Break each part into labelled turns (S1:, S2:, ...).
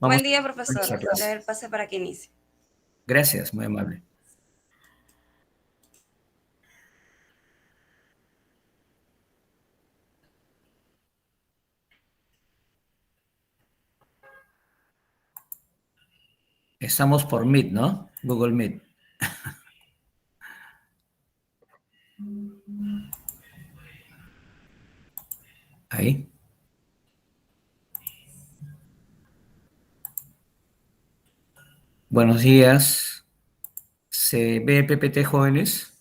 S1: Vamos
S2: Buen día,
S1: a
S2: profesor.
S1: esta
S2: Le doy
S1: clase.
S2: el pase para que inicie.
S1: Gracias, muy amable. Estamos por Meet, ¿no? Google Meet. Ahí. Buenos días. ¿Se ve PPT, jóvenes?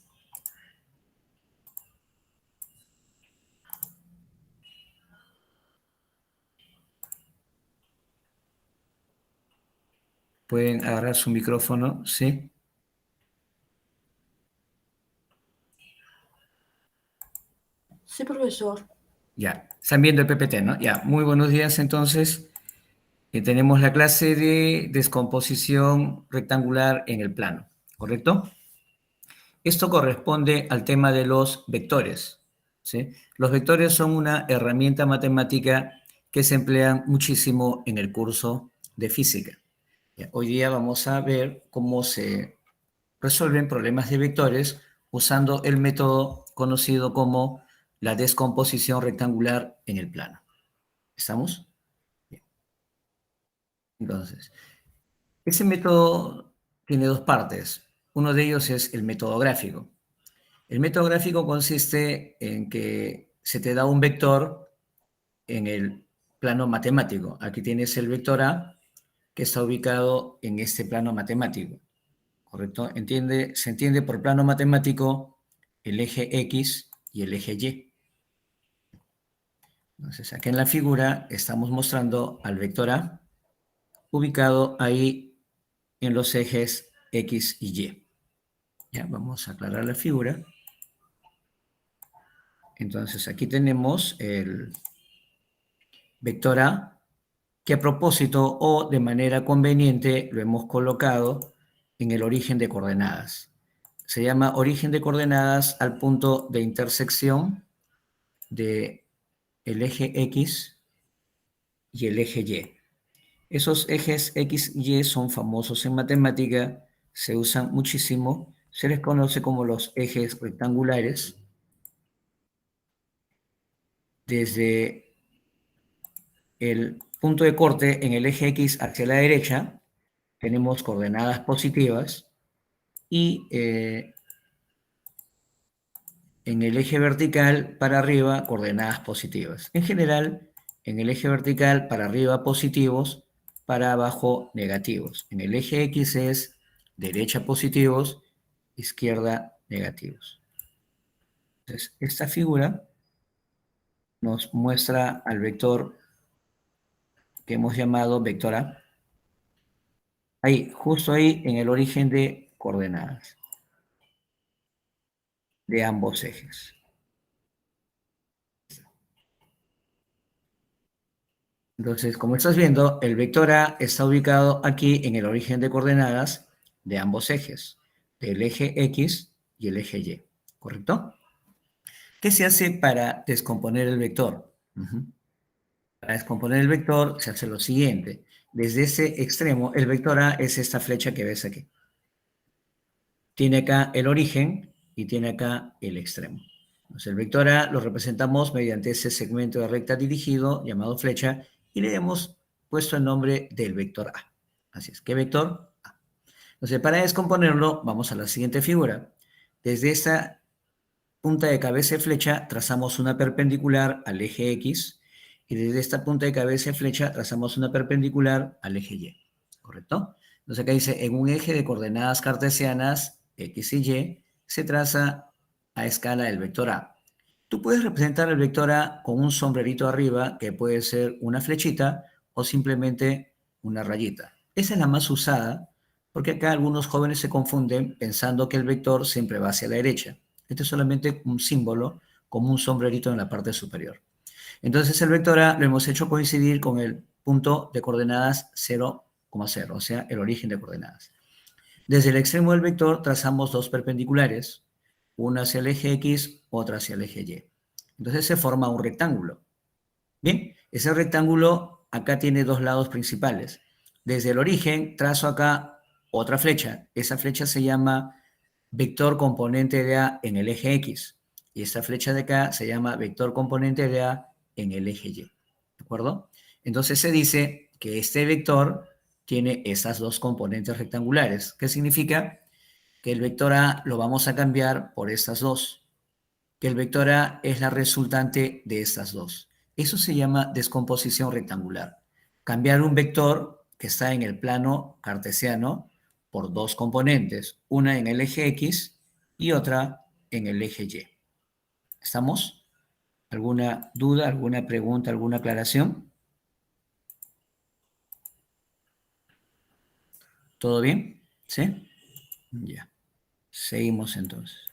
S1: Pueden agarrar su micrófono, ¿sí?
S3: Sí, profesor.
S1: Ya. Están viendo el PPT, ¿no? Ya. Muy buenos días, entonces. Tenemos la clase de descomposición rectangular en el plano, ¿correcto? Esto corresponde al tema de los vectores, ¿sí? Los vectores son una herramienta matemática que se emplean muchísimo en el curso de física. Hoy día vamos a ver cómo se resuelven problemas de vectores usando el método conocido como la descomposición rectangular en el plano. ¿Estamos? Bien. Entonces, ese método tiene dos partes. Uno de ellos es el método gráfico. El método gráfico consiste en que se te da un vector en el plano matemático. Aquí tienes el vector A que está ubicado en este plano matemático, ¿correcto? Se entiende por plano matemático el eje X y el eje Y. Entonces, aquí en la figura estamos mostrando al vector A ubicado ahí en los ejes X y Y. Ya, vamos a aclarar la figura. Entonces, aquí tenemos el vector A, que a propósito o de manera conveniente lo hemos colocado en el origen de coordenadas. Se llama origen de coordenadas al punto de intersección del eje X y el eje Y. Esos ejes X y Y son famosos en matemática, se usan muchísimo, se les conoce como los ejes rectangulares. Desde el punto de corte en el eje X hacia la derecha, tenemos coordenadas positivas y en el eje vertical para arriba, coordenadas positivas. En general, en el eje vertical para arriba positivos, para abajo negativos. En el eje X es derecha positivos, izquierda negativos. Entonces, esta figura nos muestra al vector que hemos llamado vector A. Ahí, justo ahí en el origen de coordenadas de ambos ejes. Entonces, como estás viendo, el vector A está ubicado aquí en el origen de coordenadas de ambos ejes, del eje X y el eje Y, ¿correcto? ¿Qué se hace para descomponer el vector? Para descomponer el vector se hace lo siguiente. Desde ese extremo, el vector A es esta flecha que ves aquí. Tiene acá el origen y tiene acá el extremo. Entonces, el vector A lo representamos mediante ese segmento de recta dirigido llamado flecha y le hemos puesto el nombre del vector A. Así es, ¿qué vector? A. Entonces, para descomponerlo, vamos a la siguiente figura. Desde esta punta de cabeza de flecha trazamos una perpendicular al eje X y desde esta punta de cabeza de flecha trazamos una perpendicular al eje Y, ¿correcto? Entonces acá dice, en un eje de coordenadas cartesianas X y Y se traza a escala el vector A. Tú puedes representar el vector A con un sombrerito arriba, que puede ser una flechita o simplemente una rayita. Esa es la más usada, porque acá algunos jóvenes se confunden pensando que el vector siempre va hacia la derecha. Este es solamente un símbolo, como un sombrerito en la parte superior. Entonces el vector A lo hemos hecho coincidir con el punto de coordenadas 0,0, o sea, el origen de coordenadas. Desde el extremo del vector trazamos dos perpendiculares, una hacia el eje X, otra hacia el eje Y. Entonces se forma un rectángulo. Bien, ese rectángulo acá tiene dos lados principales. Desde el origen trazo acá otra flecha. Esa flecha se llama vector componente de A en el eje X. Y esta flecha de acá se llama vector componente de A en el eje Y. ¿De acuerdo? Entonces se dice que este vector tiene esas dos componentes rectangulares. ¿Qué significa? Que el vector A lo vamos a cambiar por estas dos. Que el vector A es la resultante de estas dos. Eso se llama descomposición rectangular. Cambiar un vector que está en el plano cartesiano por dos componentes, una en el eje X y otra en el eje Y. ¿Estamos? ¿Alguna duda, alguna pregunta, alguna aclaración? ¿Todo bien? ¿Sí? Ya. Seguimos entonces.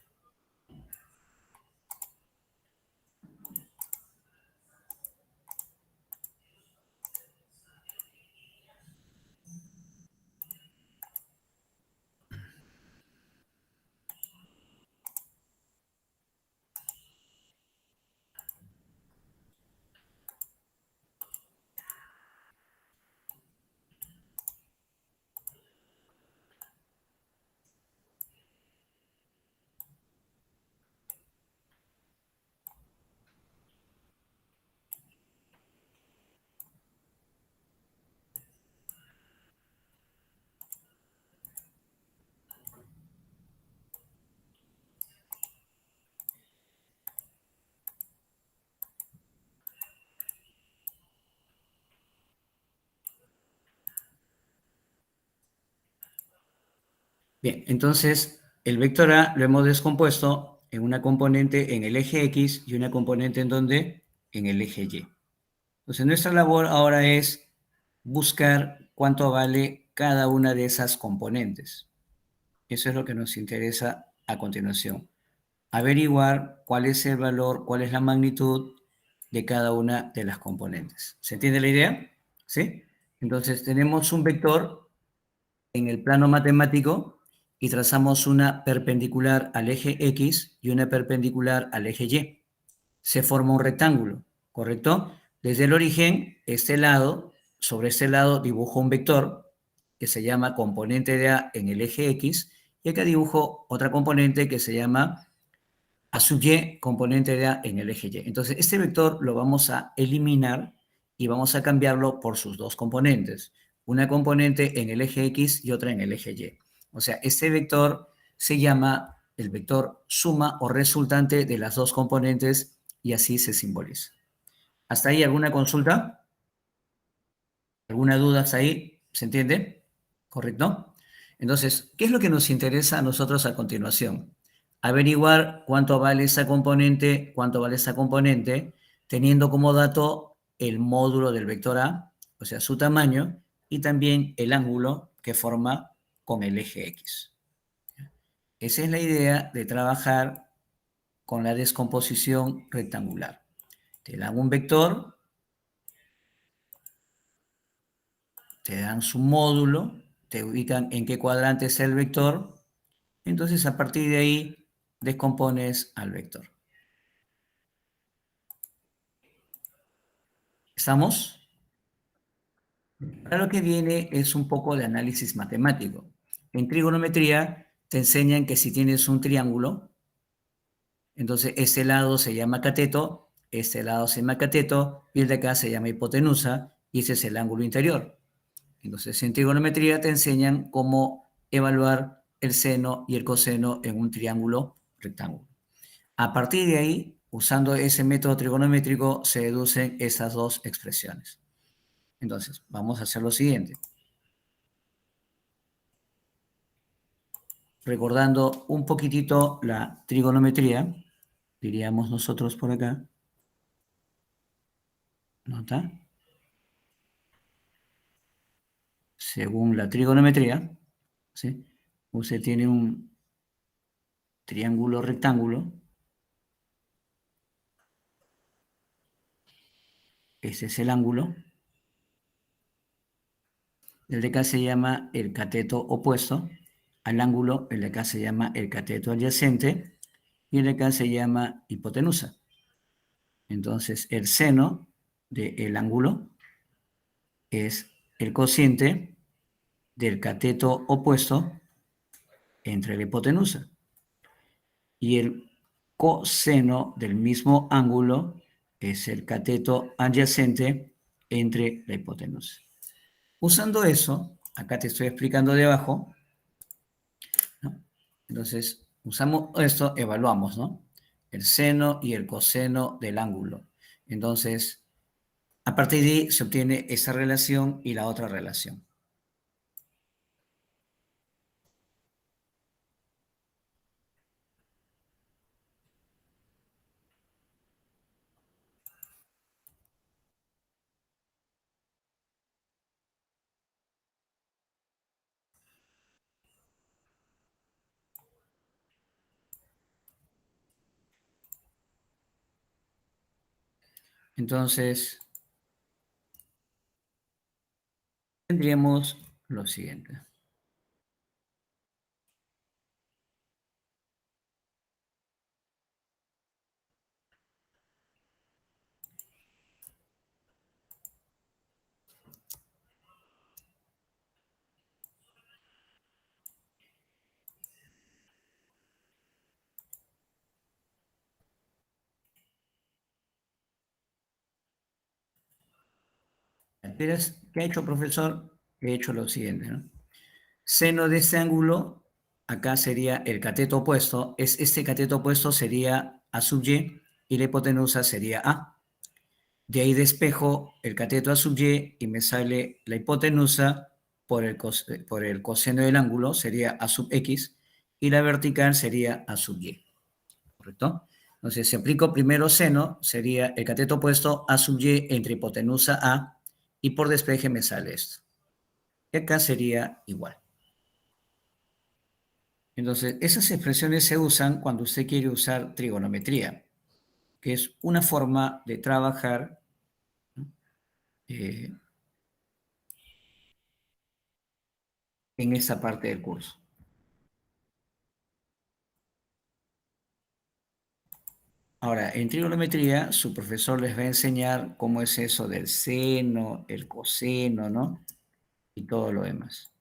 S1: Bien, entonces el vector A lo hemos descompuesto en una componente en el eje X y una componente en donde en el eje Y. Entonces nuestra labor ahora es buscar cuánto vale cada una de esas componentes. Eso es lo que nos interesa a continuación. Averiguar cuál es el valor, cuál es la magnitud de cada una de las componentes. ¿Se entiende la idea? ¿Sí? Entonces tenemos un vector en el plano matemático y trazamos una perpendicular al eje X y una perpendicular al eje Y. Se forma un rectángulo, ¿correcto? Desde el origen, sobre este lado dibujo un vector que se llama componente de A en el eje X y acá dibujo otra componente que se llama A sub Y, componente de A en el eje Y. Entonces, este vector lo vamos a eliminar y vamos a cambiarlo por sus dos componentes. Una componente en el eje X y otra en el eje Y. O sea, este vector se llama el vector suma o resultante de las dos componentes y así se simboliza. ¿Hasta ahí alguna consulta? ¿Alguna duda hasta ahí? ¿Se entiende? ¿Correcto? Entonces, ¿qué es lo que nos interesa a nosotros a continuación? Averiguar cuánto vale esa componente, teniendo como dato el módulo del vector A, o sea, su tamaño, y también el ángulo que forma con el eje X. Esa es la idea de trabajar con la descomposición rectangular. Te dan un vector, te dan su módulo, te ubican en qué cuadrante es el vector, entonces a partir de ahí descompones al vector. ¿Estamos? Ahora lo que viene es un poco de análisis matemático. En trigonometría te enseñan que si tienes un triángulo, entonces este lado se llama cateto, este lado se llama cateto, y el de acá se llama hipotenusa, y ese es el ángulo interior. Entonces, en trigonometría te enseñan cómo evaluar el seno y el coseno en un triángulo rectángulo. A partir de ahí, usando ese método trigonométrico, se deducen esas dos expresiones. Entonces, vamos a hacer lo siguiente. Recordando un poquitito la trigonometría, diríamos nosotros por acá. ¿Nota? Según la trigonometría, ¿sí? Usted tiene un triángulo rectángulo. Ese es el ángulo. El de acá se llama el cateto opuesto al ángulo, el de acá se llama el cateto adyacente y el de acá se llama hipotenusa. Entonces, el seno del ángulo es el cociente del cateto opuesto entre la hipotenusa. Y el coseno del mismo ángulo es el cateto adyacente entre la hipotenusa. Usando eso, acá te estoy explicando debajo, ¿no? Entonces, usamos esto, evaluamos, ¿no? El seno y el coseno del ángulo. Entonces, a partir de ahí se obtiene esa relación y la otra relación. Entonces, tendríamos lo siguiente. ¿Qué ha hecho, profesor? He hecho lo siguiente, ¿no? Seno de este ángulo, acá sería el cateto opuesto, este cateto opuesto sería A sub y la hipotenusa sería A. De ahí despejo el cateto A sub y me sale la hipotenusa por el coseno del ángulo, sería A sub X, y la vertical sería A sub Y, ¿correcto? Entonces, si aplico primero seno, sería el cateto opuesto A sub Y entre hipotenusa A, y por despeje me sale esto. Y acá sería igual. Entonces, esas expresiones se usan cuando usted quiere usar trigonometría, que es una forma de trabajar eh, en esa parte del curso. Ahora, en trigonometría, su profesor les va a enseñar cómo es eso del seno, el coseno, ¿no? Y todo lo demás.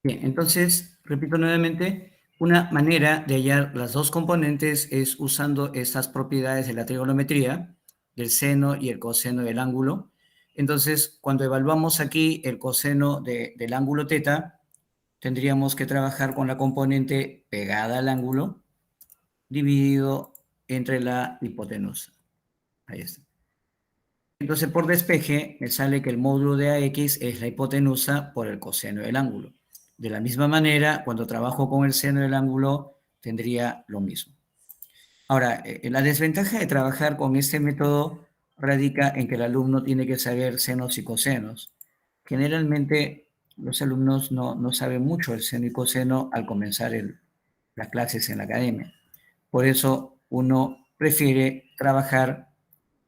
S1: Bien, entonces, repito nuevamente, una manera de hallar las dos componentes es usando estas propiedades de la trigonometría, del seno y el coseno del ángulo. Entonces, cuando evaluamos aquí el coseno del ángulo teta, tendríamos que trabajar con la componente pegada al ángulo dividido entre la hipotenusa. Ahí está. Entonces, por despeje, me sale que el módulo de AX es la hipotenusa por el coseno del ángulo. De la misma manera, cuando trabajo con el seno del ángulo, tendría lo mismo. Ahora, la desventaja de trabajar con este método radica en que el alumno tiene que saber senos y cosenos. Generalmente, los alumnos no saben mucho el seno y coseno al comenzar las clases en la academia. Por eso, uno prefiere trabajar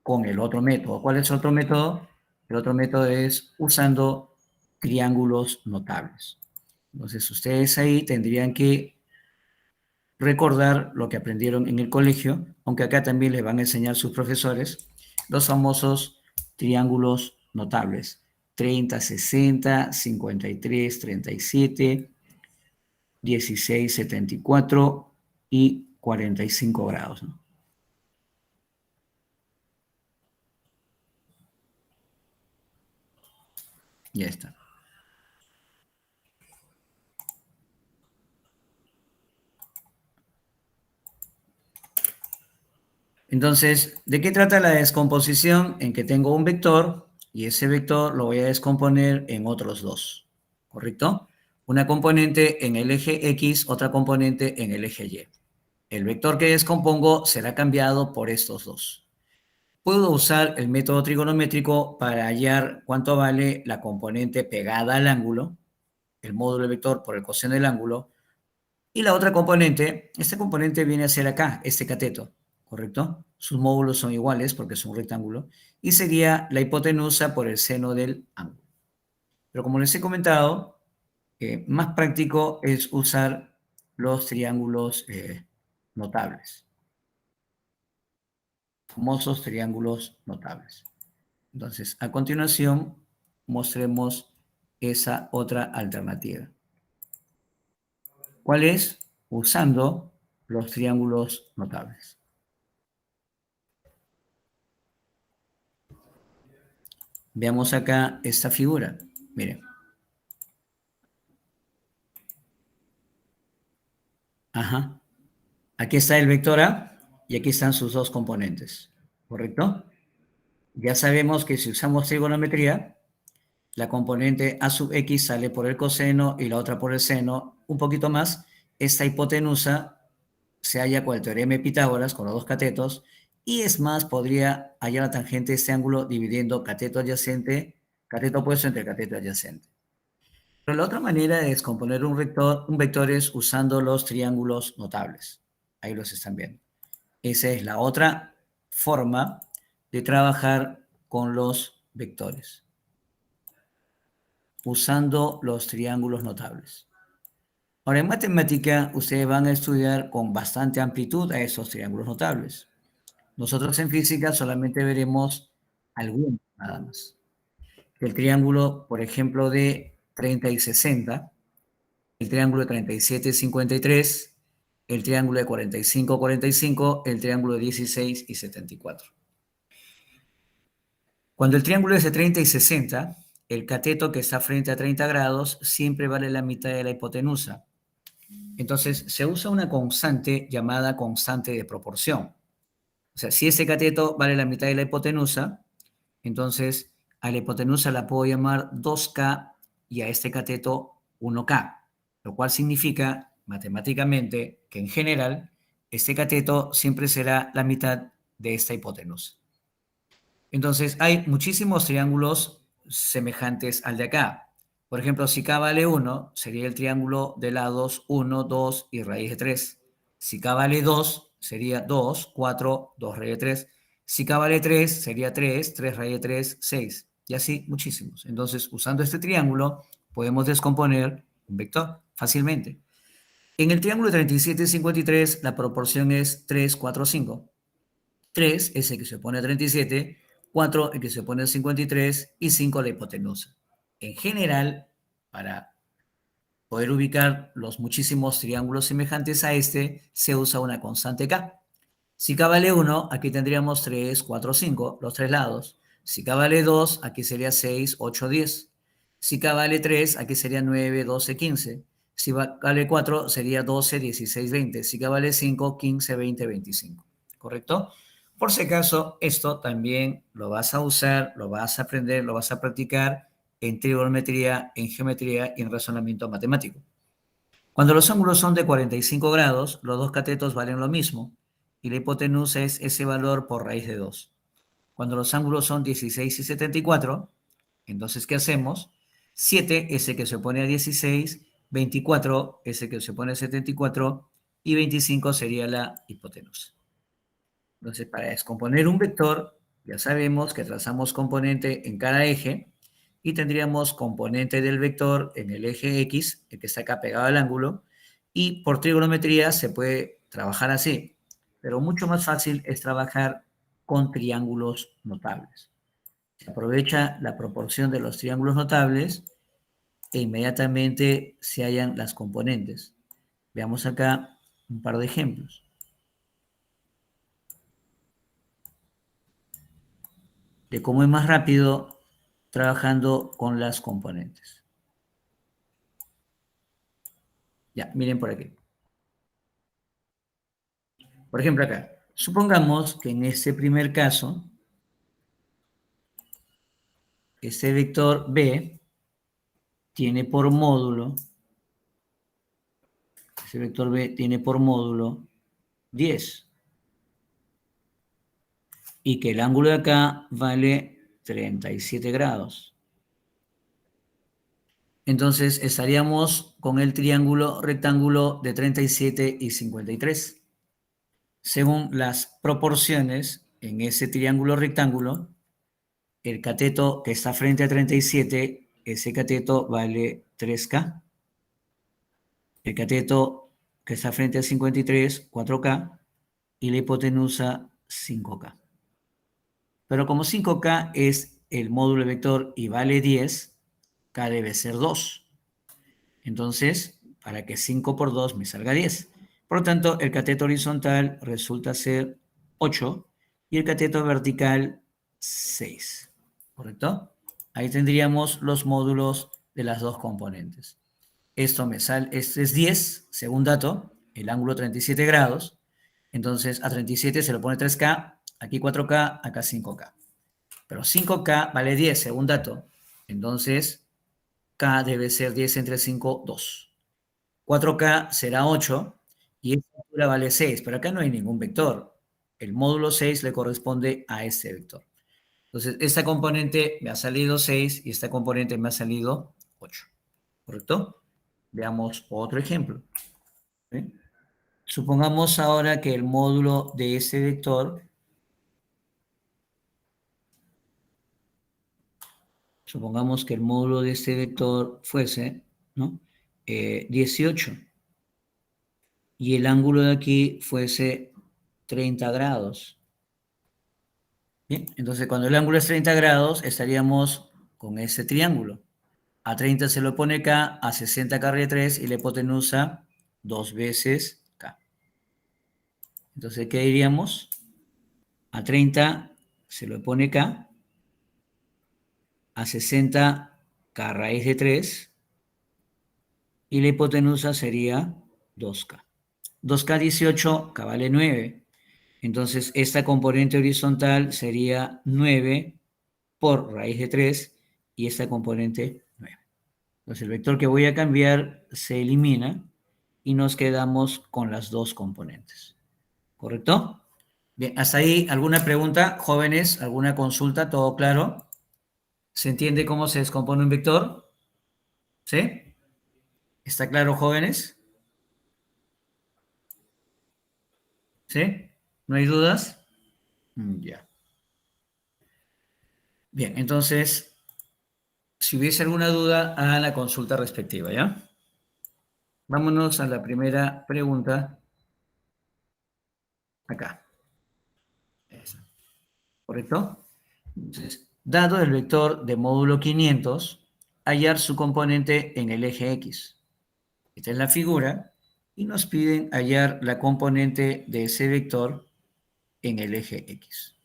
S1: con el otro método. ¿Cuál es el otro método? El otro método es usando triángulos notables. Entonces, ustedes ahí tendrían que recordar lo que aprendieron en el colegio, aunque acá también les van a enseñar sus profesores, los famosos triángulos notables. 30, 60, 53, 37, 16, 74 y 45 grados, ¿no? Ya está. Entonces, ¿de qué trata la descomposición? En que tengo un vector y ese vector lo voy a descomponer en otros dos, ¿correcto? Una componente en el eje X, otra componente en el eje Y. El vector que descompongo será cambiado por estos dos. Puedo usar el método trigonométrico para hallar cuánto vale la componente pegada al ángulo, el módulo del vector por el coseno del ángulo, y la otra componente, esta componente viene a ser acá, este cateto, ¿correcto? Sus módulos son iguales porque es un rectángulo, y sería la hipotenusa por el seno del ángulo. Pero como les he comentado, más práctico es usar los triángulos notables, famosos triángulos notables. Entonces, a continuación, mostremos esa otra alternativa. ¿Cuál es? Usando los triángulos notables. Veamos acá esta figura. Miren. Ajá. Aquí está el vector A y aquí están sus dos componentes. ¿Correcto? Ya sabemos que si usamos trigonometría, la componente A sub X sale por el coseno y la otra por el seno. Un poquito más, esta hipotenusa se halla con el teorema de Pitágoras, con los dos catetos, y es más, podría hallar la tangente de este ángulo dividiendo cateto adyacente, cateto opuesto entre cateto adyacente. Pero la otra manera de descomponer un vector es usando los triángulos notables. Ahí los están viendo. Esa es la otra forma de trabajar con los vectores, usando los triángulos notables. Ahora, en matemática, ustedes van a estudiar con bastante amplitud a esos triángulos notables. Nosotros en física solamente veremos algunos nada más. El triángulo, por ejemplo, de 30 y 60, el triángulo de 37 y 53, el triángulo de 45 y 45, el triángulo de 16 y 74. Cuando el triángulo es de 30 y 60, el cateto que está frente a 30 grados siempre vale la mitad de la hipotenusa. Entonces, se usa una constante llamada constante de proporción. O sea, si ese cateto vale la mitad de la hipotenusa, entonces a la hipotenusa la puedo llamar 2K y a este cateto 1K, lo cual significa matemáticamente que en general este cateto siempre será la mitad de esta hipotenusa. Entonces hay muchísimos triángulos semejantes al de acá. Por ejemplo, si K vale 1, sería el triángulo de lados 1, 2 y raíz de 3. Si K vale 2, sería 2, 4, 2 raíz de 3. Si K vale 3, sería 3, 3 raíz de 3, 6. Y así muchísimos. Entonces, usando este triángulo, podemos descomponer un vector fácilmente. En el triángulo de 37 y 53, la proporción es 3, 4, 5. 3 es el que se opone a 37, 4 el que se opone a 53 y 5 la hipotenusa. En general, para poder ubicar los muchísimos triángulos semejantes a este, se usa una constante K. Si K vale 1, aquí tendríamos 3, 4, 5, los tres lados. Si K vale 2, aquí sería 6, 8, 10. Si K vale 3, aquí sería 9, 12, 15. Si vale 4, sería 12, 16, 20. Si K vale 5, 15, 20, 25. ¿Correcto? Por si acaso, esto también lo vas a usar, lo vas a aprender, lo vas a practicar en trigonometría, en geometría y en razonamiento matemático. Cuando los ángulos son de 45 grados, los dos catetos valen lo mismo y la hipotenusa es ese valor por raíz de 2. Cuando los ángulos son 16 y 74, entonces, ¿qué hacemos? 7 es el que se opone a 16, 24 es el que se opone a 74 y 25 sería la hipotenusa. Entonces, para descomponer un vector, ya sabemos que trazamos componente en cada eje y tendríamos componente del vector en el eje X, el que está acá pegado al ángulo, y por trigonometría se puede trabajar así, pero mucho más fácil es trabajar con triángulos notables. Se aprovecha la proporción de los triángulos notables e inmediatamente se hallan las componentes. Veamos acá un par de ejemplos. De cómo es más rápido trabajando con las componentes. Ya, miren por aquí. Por ejemplo, acá. Supongamos que en este primer caso, este vector B tiene por módulo, ese vector B tiene por módulo 10. Y que el ángulo de acá vale 37 grados. Entonces estaríamos con el triángulo rectángulo de 37 y 53. Según las proporciones en ese triángulo rectángulo, el cateto que está frente a 37, ese cateto vale 3K. El cateto que está frente a 53, 4K. Y la hipotenusa, 5K. Pero como 5K es el módulo de vector y vale 10, K debe ser 2. Entonces, para que 5 por 2 me salga 10. Por lo tanto, el cateto horizontal resulta ser 8 y el cateto vertical 6. ¿Correcto? Ahí tendríamos los módulos de las dos componentes. Esto me sale, este es 10, según dato, el ángulo 37 grados. Entonces, a 37 se lo pone 3K, aquí 4K, acá 5K. Pero 5K vale 10, según dato. Entonces, K debe ser 10 entre 5, 2. 4K será 8 y esta altura vale 6, pero acá no hay ningún vector. El módulo 6 le corresponde a este vector. Entonces, esta componente me ha salido 6 y esta componente me ha salido 8. ¿Correcto? Veamos otro ejemplo. ¿Sí? Supongamos ahora que el módulo de este vector, supongamos que el módulo de este vector fuese, ¿no? 18 y el ángulo de aquí fuese 30 grados. Bien, entonces cuando el ángulo es 30 grados estaríamos con ese triángulo. A 30 se lo pone K, a 60 K de 3 y la hipotenusa 2 veces K. Entonces, ¿qué diríamos? A 30 se lo pone K, a 60 K raíz de 3 y la hipotenusa sería 2K. 2K 18, K vale 9. Entonces, esta componente horizontal sería 9 por raíz de 3 y esta componente 9. Entonces, el vector que voy a cambiar se elimina y nos quedamos con las dos componentes. ¿Correcto? Bien, hasta ahí, ¿alguna pregunta, jóvenes? ¿Alguna consulta? ¿Todo claro? ¿Se entiende cómo se descompone un vector? ¿Sí? ¿Está claro, jóvenes? ¿Sí? ¿No hay dudas? Ya. Bien, entonces, si hubiese alguna duda, hagan la consulta respectiva, ¿ya? Vámonos a la primera pregunta. Acá. Esa. ¿Correcto? Entonces, dado el vector de módulo 500, hallar su componente en el eje X. Esta es la figura y nos piden hallar la componente de ese vector en el eje X.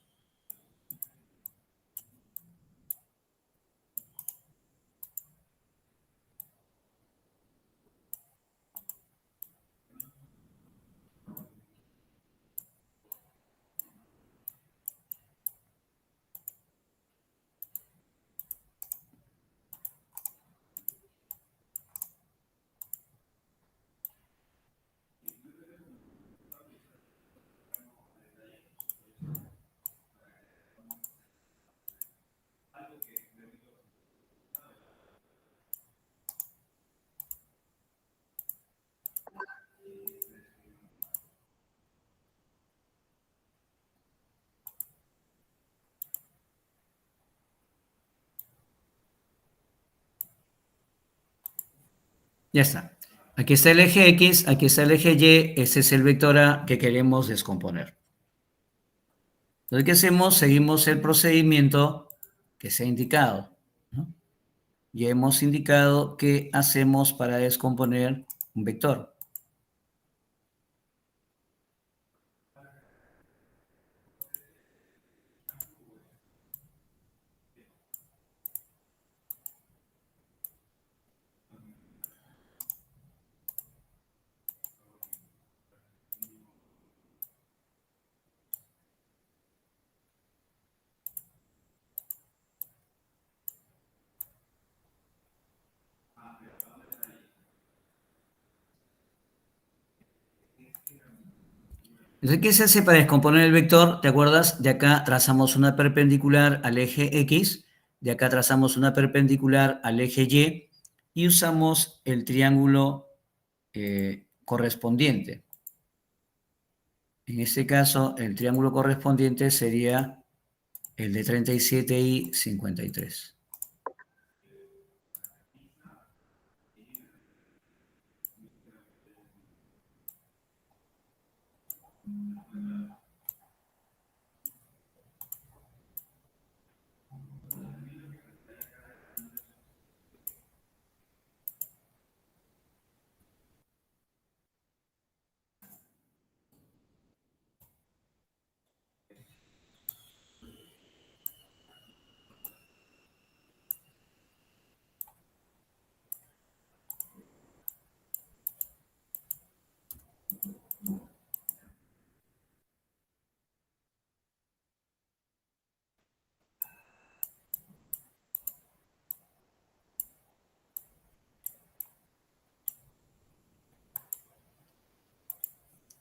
S1: Ya está. Aquí está el eje X, aquí está el eje Y, ese es el vector A que queremos descomponer. Entonces, ¿qué hacemos? Seguimos el procedimiento que se ha indicado, ¿no? Ya hemos indicado qué hacemos para descomponer un vector. Entonces, ¿qué se hace para descomponer el vector? ¿Te acuerdas? De acá trazamos una perpendicular al eje X, de acá trazamos una perpendicular al eje y usamos el triángulo correspondiente. En este caso, el triángulo correspondiente sería el de 37 y 53.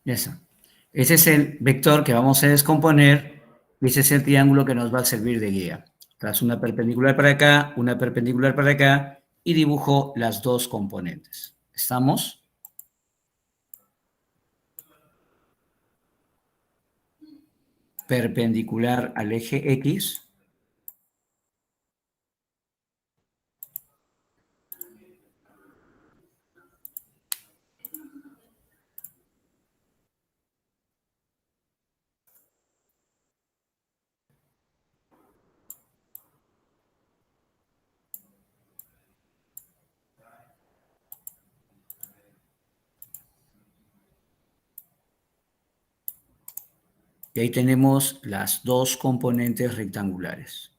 S1: Ya está. Ese es el vector que vamos a descomponer y ese es el triángulo que nos va a servir de guía. Trazo una perpendicular para acá, una perpendicular para acá y dibujo las dos componentes. ¿Estamos? Perpendicular al eje X. Y ahí tenemos las dos componentes rectangulares.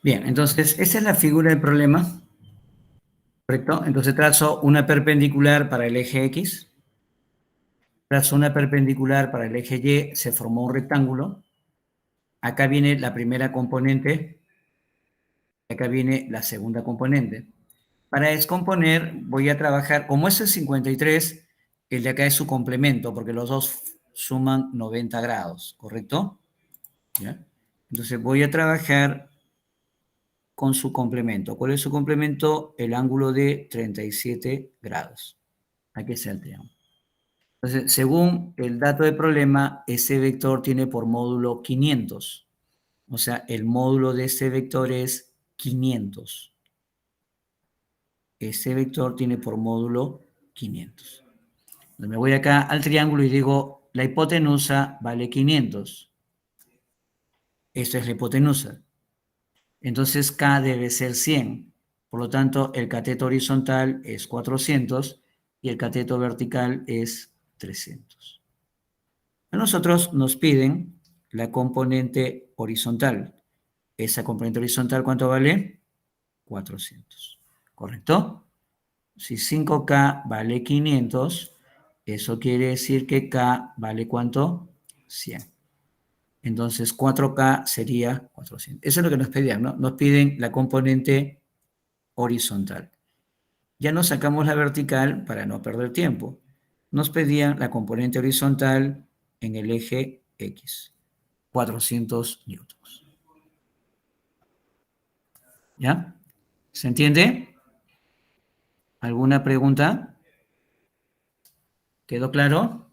S1: Bien, entonces esta es la figura del problema, ¿correcto? Entonces trazo una perpendicular para el eje X, trazo una perpendicular para el eje Y, se formó un rectángulo. acá viene la primera componente, acá viene la segunda componente. Para descomponer voy a trabajar, como es el 53, el de acá es su complemento, porque los dos suman 90 grados, ¿correcto? ¿Ya? Entonces voy a trabajar con su complemento. ¿Cuál es su complemento? El ángulo de 37 grados. Aquí está el triángulo. Entonces, según el dato de problema, ese vector tiene por módulo 500. O sea, el módulo de ese vector es 500. Ese vector tiene por módulo 500. Entonces, me voy acá al triángulo y digo, la hipotenusa vale 500. Esto es la hipotenusa. Entonces, K debe ser 100. Por lo tanto, el cateto horizontal es 400 y el cateto vertical es 300. A nosotros nos piden la componente horizontal. Esa componente horizontal, ¿cuánto vale? 400. ¿Correcto? Si 5K vale 500, eso quiere decir que K vale ¿cuánto? 100. Entonces 4K sería 400. Eso es lo que nos pedían, ¿no? Nos piden la componente horizontal. Ya nos sacamos la vertical para no perder tiempo. Nos pedían la componente horizontal en el eje X. 400 newtons. ¿Ya? ¿Se entiende? ¿Alguna pregunta? ¿Quedó claro?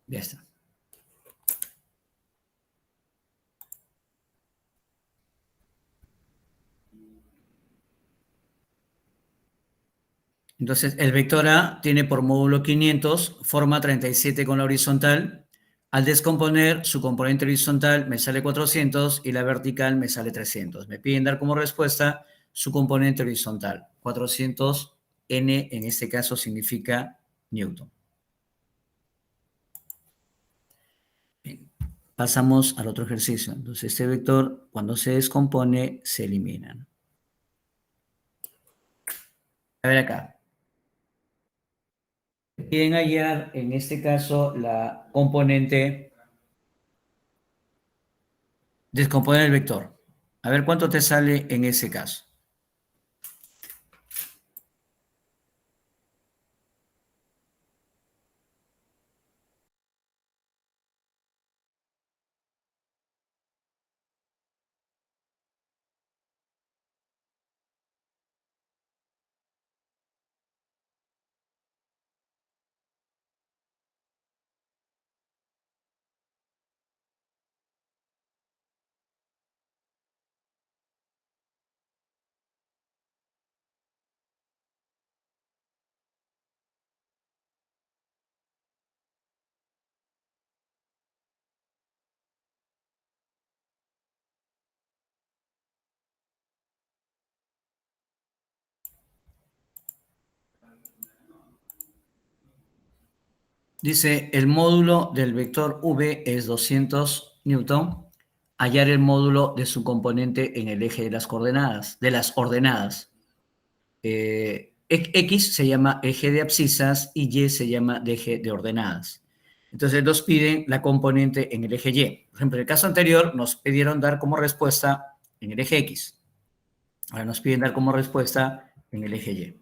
S1: Ya está. Entonces, el vector A tiene por módulo 500, forma 37 con la horizontal. Al descomponer, su componente horizontal me sale 400 y la vertical me sale 300. Me piden dar como respuesta su componente horizontal. 400 N en este caso significa Newton. Bien. Pasamos al otro ejercicio. Entonces, este vector, cuando se descompone, se elimina. A ver acá. Piden hallar, en este caso, la componente, descomponer el vector. A ver cuánto te sale en ese caso. Dice, el módulo del vector V es 200 newton. Hallar el módulo de su componente en el eje de las coordenadas, de las ordenadas. X se llama eje de abscisas y Y se llama de eje de ordenadas. Entonces nos piden la componente en el eje Y. Por ejemplo, en el caso anterior nos pidieron dar como respuesta en el eje X. Ahora nos piden dar como respuesta en el eje Y.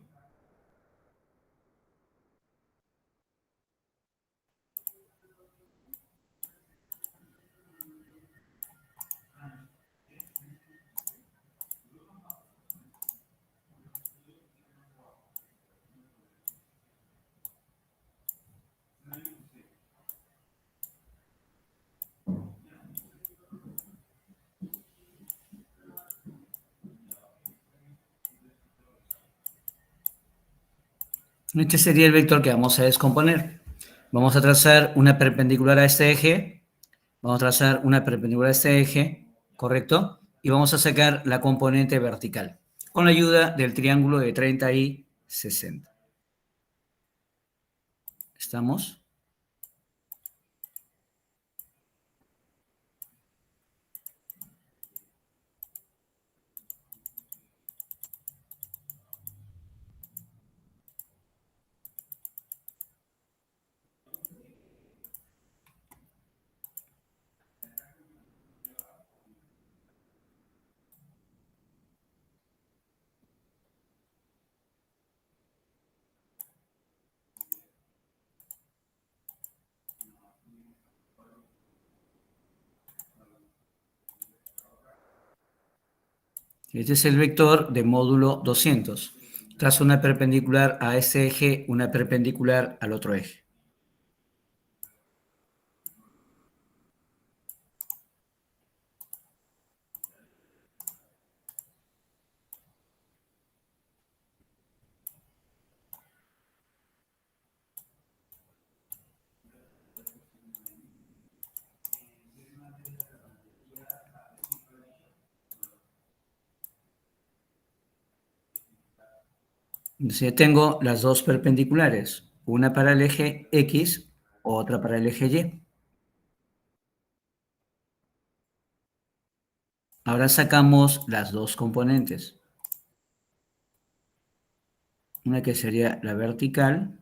S1: Este sería el vector que vamos a descomponer. Vamos a trazar una perpendicular a este eje. Vamos a trazar una perpendicular a este eje, ¿correcto? Y vamos a sacar la componente vertical con la ayuda del triángulo de 30 y 60. ¿Estamos? Este es el vector de módulo 200. Trazo una perpendicular a ese eje, una perpendicular al otro eje. Entonces tengo las dos perpendiculares, una para el eje X, otra para el eje Y. Ahora sacamos las dos componentes. Una que sería la vertical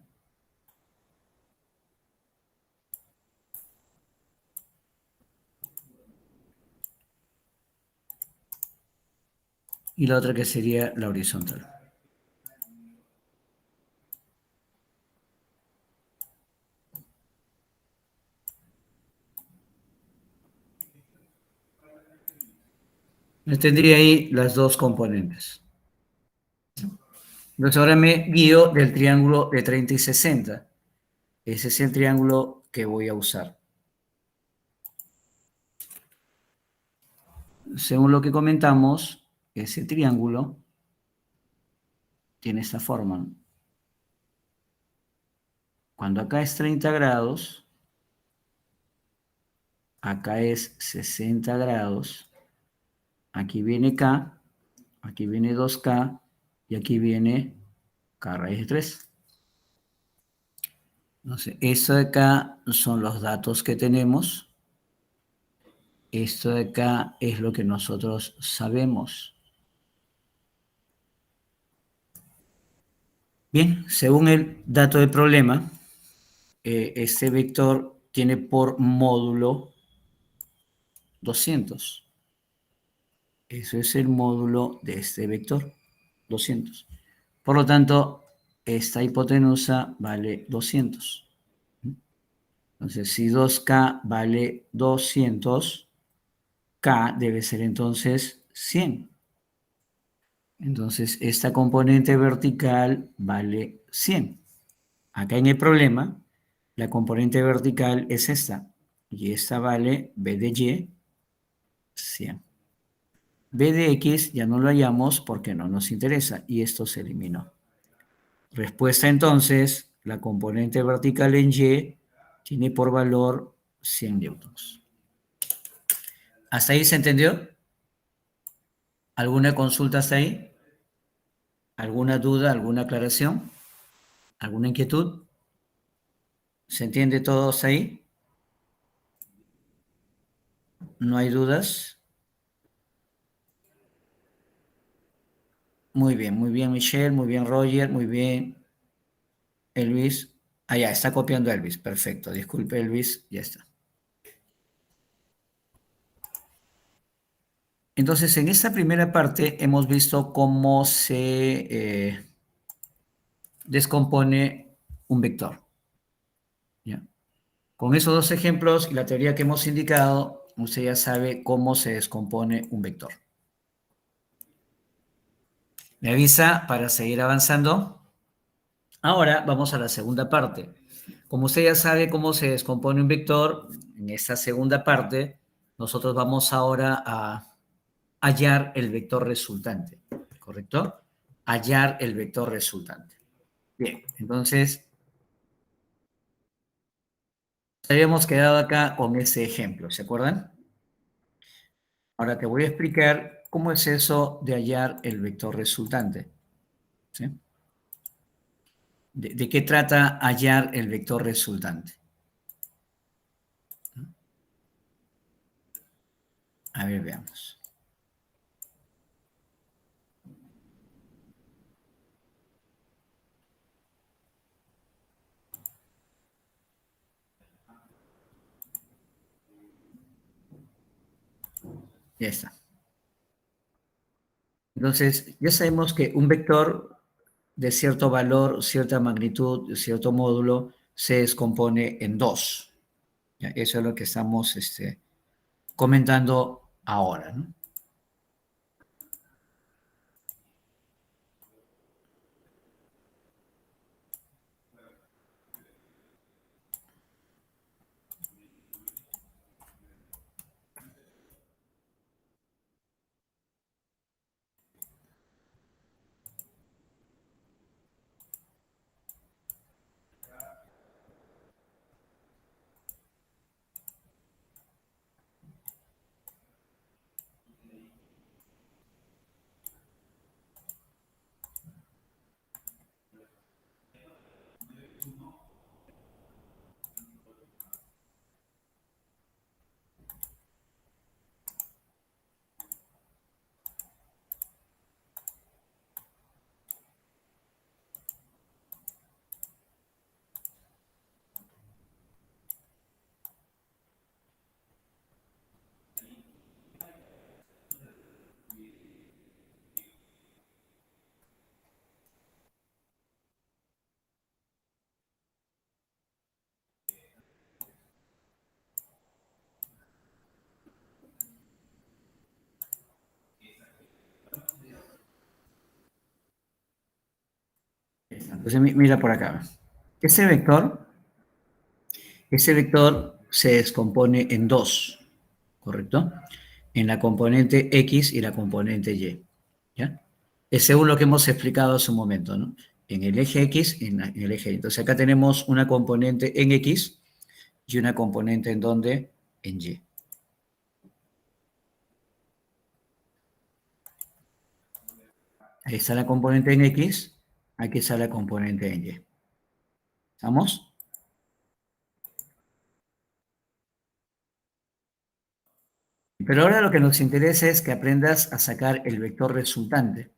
S1: y la otra que sería la horizontal. Tendría ahí las dos componentes. Entonces ahora me guío del triángulo de 30 y 60. Ese es el triángulo que voy a usar. Según lo que comentamos, ese triángulo tiene esta forma. Cuando acá es 30 grados, acá es 60 grados, aquí viene K, aquí viene 2K y aquí viene K raíz de 3. Entonces, esto de acá son los datos que tenemos. Esto de acá es lo que nosotros sabemos. Bien, según el dato del problema, este vector tiene por módulo 200. Eso es el módulo de este vector, 200. Por lo tanto, esta hipotenusa vale 200. Entonces, si 2K vale 200, K debe ser entonces 100. Entonces, esta componente vertical vale 100. Acá en el problema, la componente vertical es esta. Y esta vale B de Y, 100. B de X ya no lo hallamos porque no nos interesa y esto se eliminó. Respuesta entonces, la componente vertical en Y tiene por valor 100 newtons. ¿Hasta ahí se entendió? ¿Alguna consulta hasta ahí? ¿Alguna duda, alguna aclaración? ¿Alguna inquietud? ¿Se entiende todo hasta ahí? ¿No hay dudas? muy bien Michelle, muy bien Roger, muy bien Elvis. Ah, ya, está copiando Elvis, perfecto. Disculpe Elvis, ya está. Entonces, en esta primera parte hemos visto cómo se descompone un vector. ¿Ya? Con esos dos ejemplos y la teoría que hemos indicado, usted ya sabe cómo se descompone un vector. ¿Me avisa para seguir avanzando? Ahora vamos a la segunda parte. Como usted ya sabe cómo se descompone un vector, en esta segunda parte, nosotros vamos ahora a hallar el vector resultante, ¿correcto? Hallar el vector resultante. Bien, entonces, habíamos quedado acá con ese ejemplo, ¿se acuerdan? Ahora te voy a explicar cómo es eso de hallar el vector resultante. ¿Sí? ¿De qué trata hallar el vector resultante? A ver, veamos. Ya está. Entonces, ya sabemos que un vector de cierto valor, cierta magnitud, cierto módulo, se descompone en dos. ¿Ya? Eso es lo que estamos comentando ahora, ¿no? Entonces, mira por acá. Ese vector, ese vector se descompone en dos, ¿correcto? En la componente X y la componente Y, ¿ya? Es según lo que hemos explicado hace un momento, ¿no? En el eje X y en el eje Y. Entonces, acá tenemos una componente en X y una componente en donde, en Y. Ahí está la componente en X, aquí está la componente en Y. ¿Estamos? Pero ahora lo que nos interesa es que aprendas a sacar el vector resultante.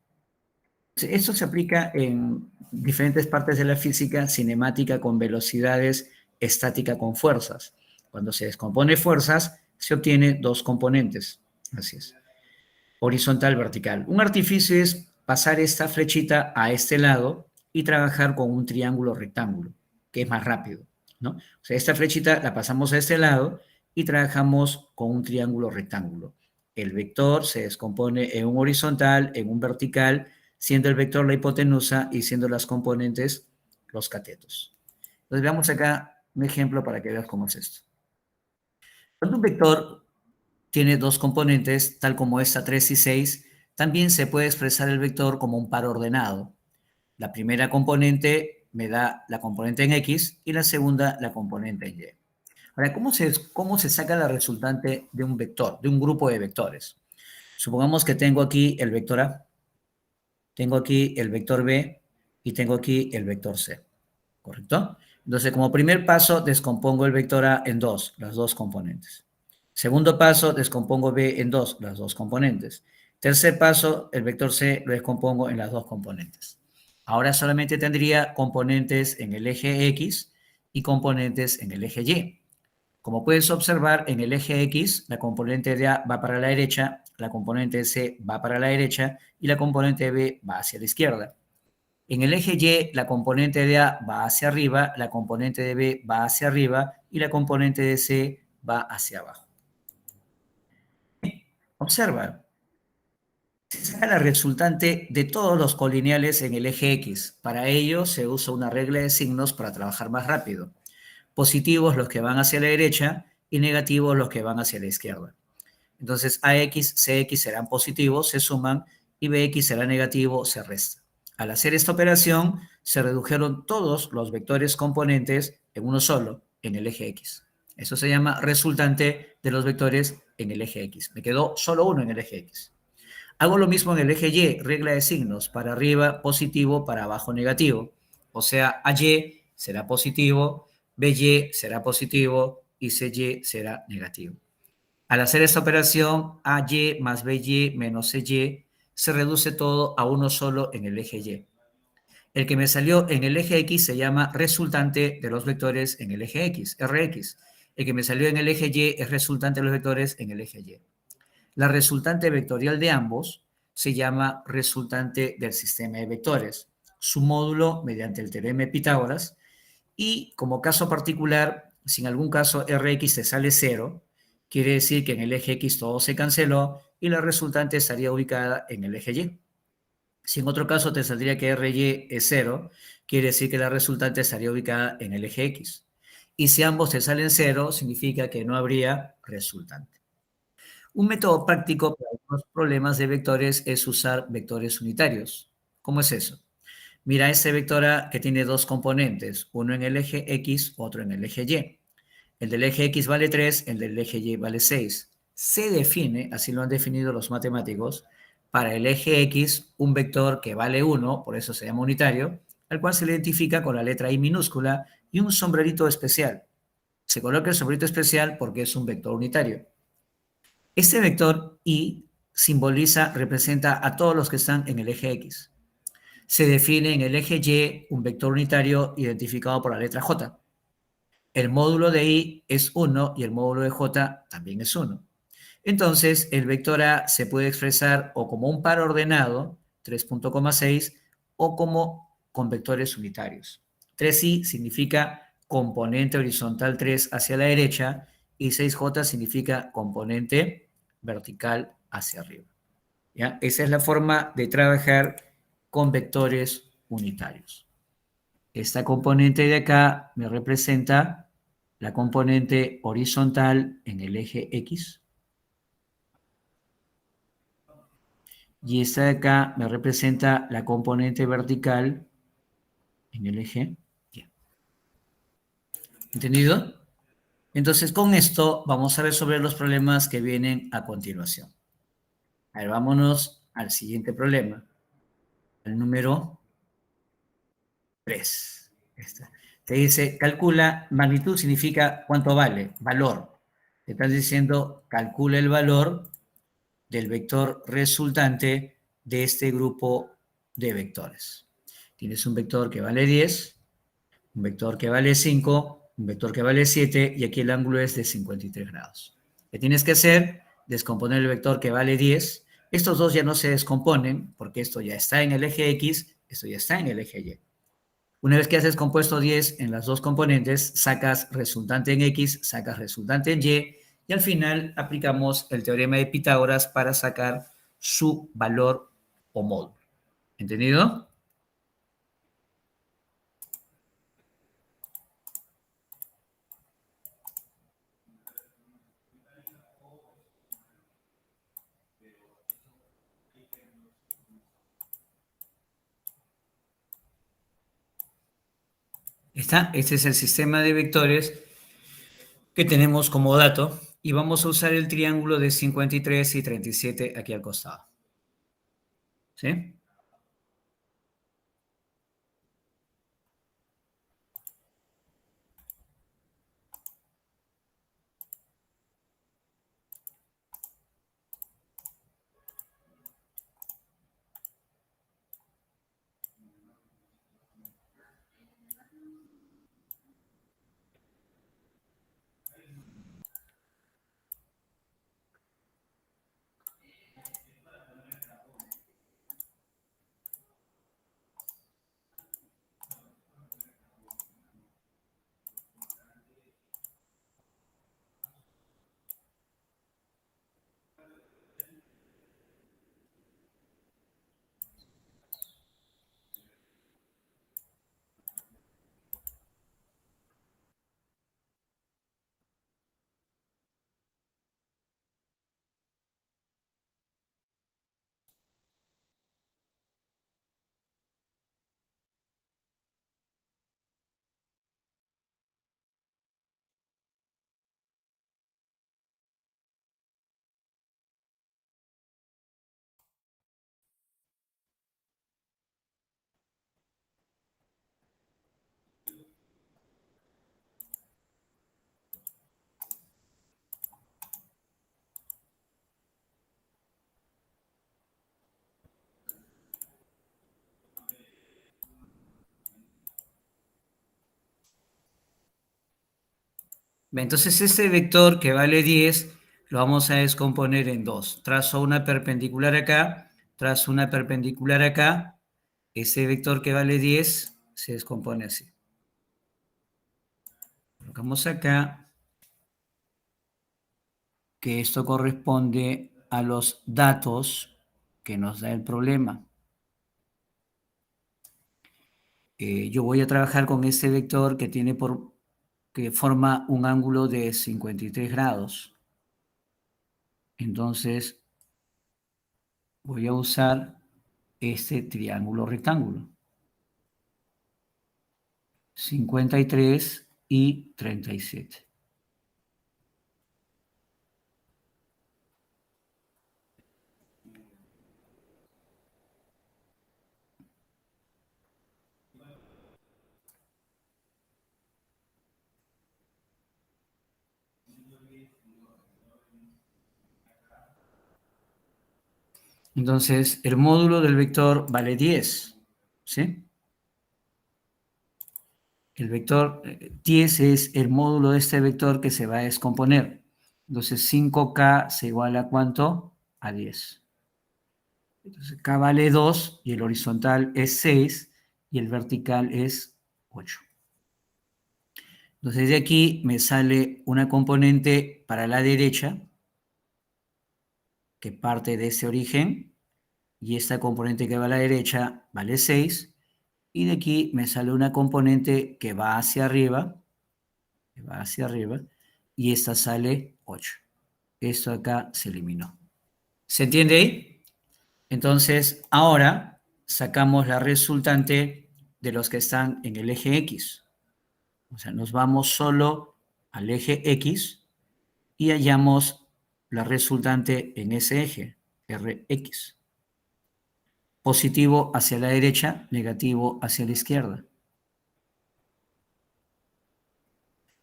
S1: Esto se aplica en diferentes partes de la física, cinemática con velocidades, estática con fuerzas. Cuando se descompone fuerzas, se obtiene dos componentes. Así es. Horizontal, vertical. Un artificio es pasar esta flechita a este lado y trabajar con un triángulo rectángulo, que es más rápido, ¿no? O sea, esta flechita la pasamos a este lado y trabajamos con un triángulo rectángulo. El vector se descompone en un horizontal, en un vertical, siendo el vector la hipotenusa y siendo las componentes los catetos. Entonces veamos acá un ejemplo para que veas cómo es esto. Cuando un vector tiene dos componentes, tal como esta 3 y 6, también se puede expresar el vector como un par ordenado. La primera componente me da la componente en X y la segunda la componente en Y. Ahora, cómo se saca la resultante de un vector, de un grupo de vectores? Supongamos que tengo aquí el vector A, tengo aquí el vector B y tengo aquí el vector C, ¿correcto? Entonces, como primer paso, descompongo el vector A en dos, las dos componentes. Segundo paso, descompongo B en dos, las dos componentes. Tercer paso, el vector C lo descompongo en las dos componentes. Ahora solamente tendría componentes en el eje X y componentes en el eje Y. Como puedes observar, en el eje X, la componente de A va para la derecha, la componente de C va para la derecha y la componente de B va hacia la izquierda. En el eje Y, la componente de A va hacia arriba, la componente de B va hacia arriba y la componente de C va hacia abajo. Observa, se saca la resultante de todos los colineales en el eje X. Para ello se usa una regla de signos para trabajar más rápido. Positivos los que van hacia la derecha y negativos los que van hacia la izquierda. Entonces AX, CX serán positivos, se suman y BX será negativo, se resta. Al hacer esta operación se redujeron todos los vectores componentes en uno solo, en el eje X. Eso se llama resultante de los vectores en el eje X. Me quedó solo uno en el eje X. Hago lo mismo en el eje Y, regla de signos, para arriba positivo, para abajo negativo. O sea, AY será positivo, BY será positivo y CY será negativo. Al hacer esta operación, AY más BY menos CY, se reduce todo a uno solo en el eje Y. El que me salió en el eje X se llama resultante de los vectores en el eje X, Rx. El que me salió en el eje Y es resultante de los vectores en el eje Y. La resultante vectorial de ambos se llama resultante del sistema de vectores. Su módulo mediante el teorema de Pitágoras. Y como caso particular, si en algún caso Rx te sale 0, quiere decir que en el eje X todo se canceló y la resultante estaría ubicada en el eje Y. Si en otro caso te saldría que Ry es 0, quiere decir que la resultante estaría ubicada en el eje X. Y si ambos te salen 0, significa que no habría resultante. Un método práctico para algunos problemas de vectores es usar vectores unitarios. ¿Cómo es eso? Mira ese vector A que tiene dos componentes, uno en el eje X, otro en el eje Y. El del eje X vale 3, el del eje Y vale 6. Se define, así lo han definido los matemáticos, para el eje X un vector que vale 1, por eso se llama unitario, al cual se le identifica con la letra I minúscula y un sombrerito especial. Se coloca el sombrerito especial porque es un vector unitario. Este vector I simboliza, representa a todos los que están en el eje X. Se define en el eje Y un vector unitario identificado por la letra J. El módulo de I es 1 y el módulo de J también es 1. Entonces, el vector A se puede expresar o como un par ordenado, 3.6, o como con vectores unitarios. 3i significa componente horizontal 3 hacia la derecha y 6j significa componente vertical hacia arriba. ¿Ya? Esa es la forma de trabajar con vectores unitarios. Esta componente de acá me representa la componente horizontal en el eje X. Y esta de acá me representa la componente vertical en el eje Y. ¿Entendido? Entonces, con esto vamos a resolver los problemas que vienen a continuación. A ver, vámonos al siguiente problema. El número 3. Te dice, calcula, magnitud significa cuánto vale, valor. Te estás diciendo, calcula el valor del vector resultante de este grupo de vectores. Tienes un vector que vale 10, un vector que vale 5, un vector que vale 7 y aquí el ángulo es de 53 grados. ¿Qué tienes que hacer? Descomponer el vector que vale 10. Estos dos ya no se descomponen porque esto ya está en el eje X, esto ya está en el eje Y. Una vez que haces compuesto 10 en las dos componentes, sacas resultante en X, sacas resultante en y al final aplicamos el teorema de Pitágoras para sacar su valor o módulo. ¿Entendido? Este es el sistema de vectores que tenemos como dato y vamos a usar el triángulo de 53 y 37 aquí al costado. ¿Sí? Entonces este vector que vale 10 lo vamos a descomponer en dos. Trazo una perpendicular acá, trazo una perpendicular acá. Ese vector que vale 10 se descompone así. Colocamos acá que esto corresponde a los datos que nos da el problema. Yo voy a trabajar con este vector que que forma un ángulo de 53 grados. Entonces voy a usar este triángulo rectángulo. 53 y 37. Entonces, el módulo del vector vale 10, ¿sí? El vector 10 es el módulo de este vector que se va a descomponer. Entonces, 5K se iguala a ¿cuánto? A 10. Entonces, K vale 2 y el horizontal es 6 y el vertical es 8. Entonces, de aquí me sale una componente para la derecha que parte de ese origen y esta componente que va a la derecha vale 6 y de aquí me sale una componente que va hacia arriba, y esta sale 8. Esto acá se eliminó. ¿Se entiende ahí? Entonces, ahora sacamos la resultante de los que están en el eje X. O sea, nos vamos solo al eje X y hallamos la resultante en ese eje, Rx. Positivo hacia la derecha, negativo hacia la izquierda.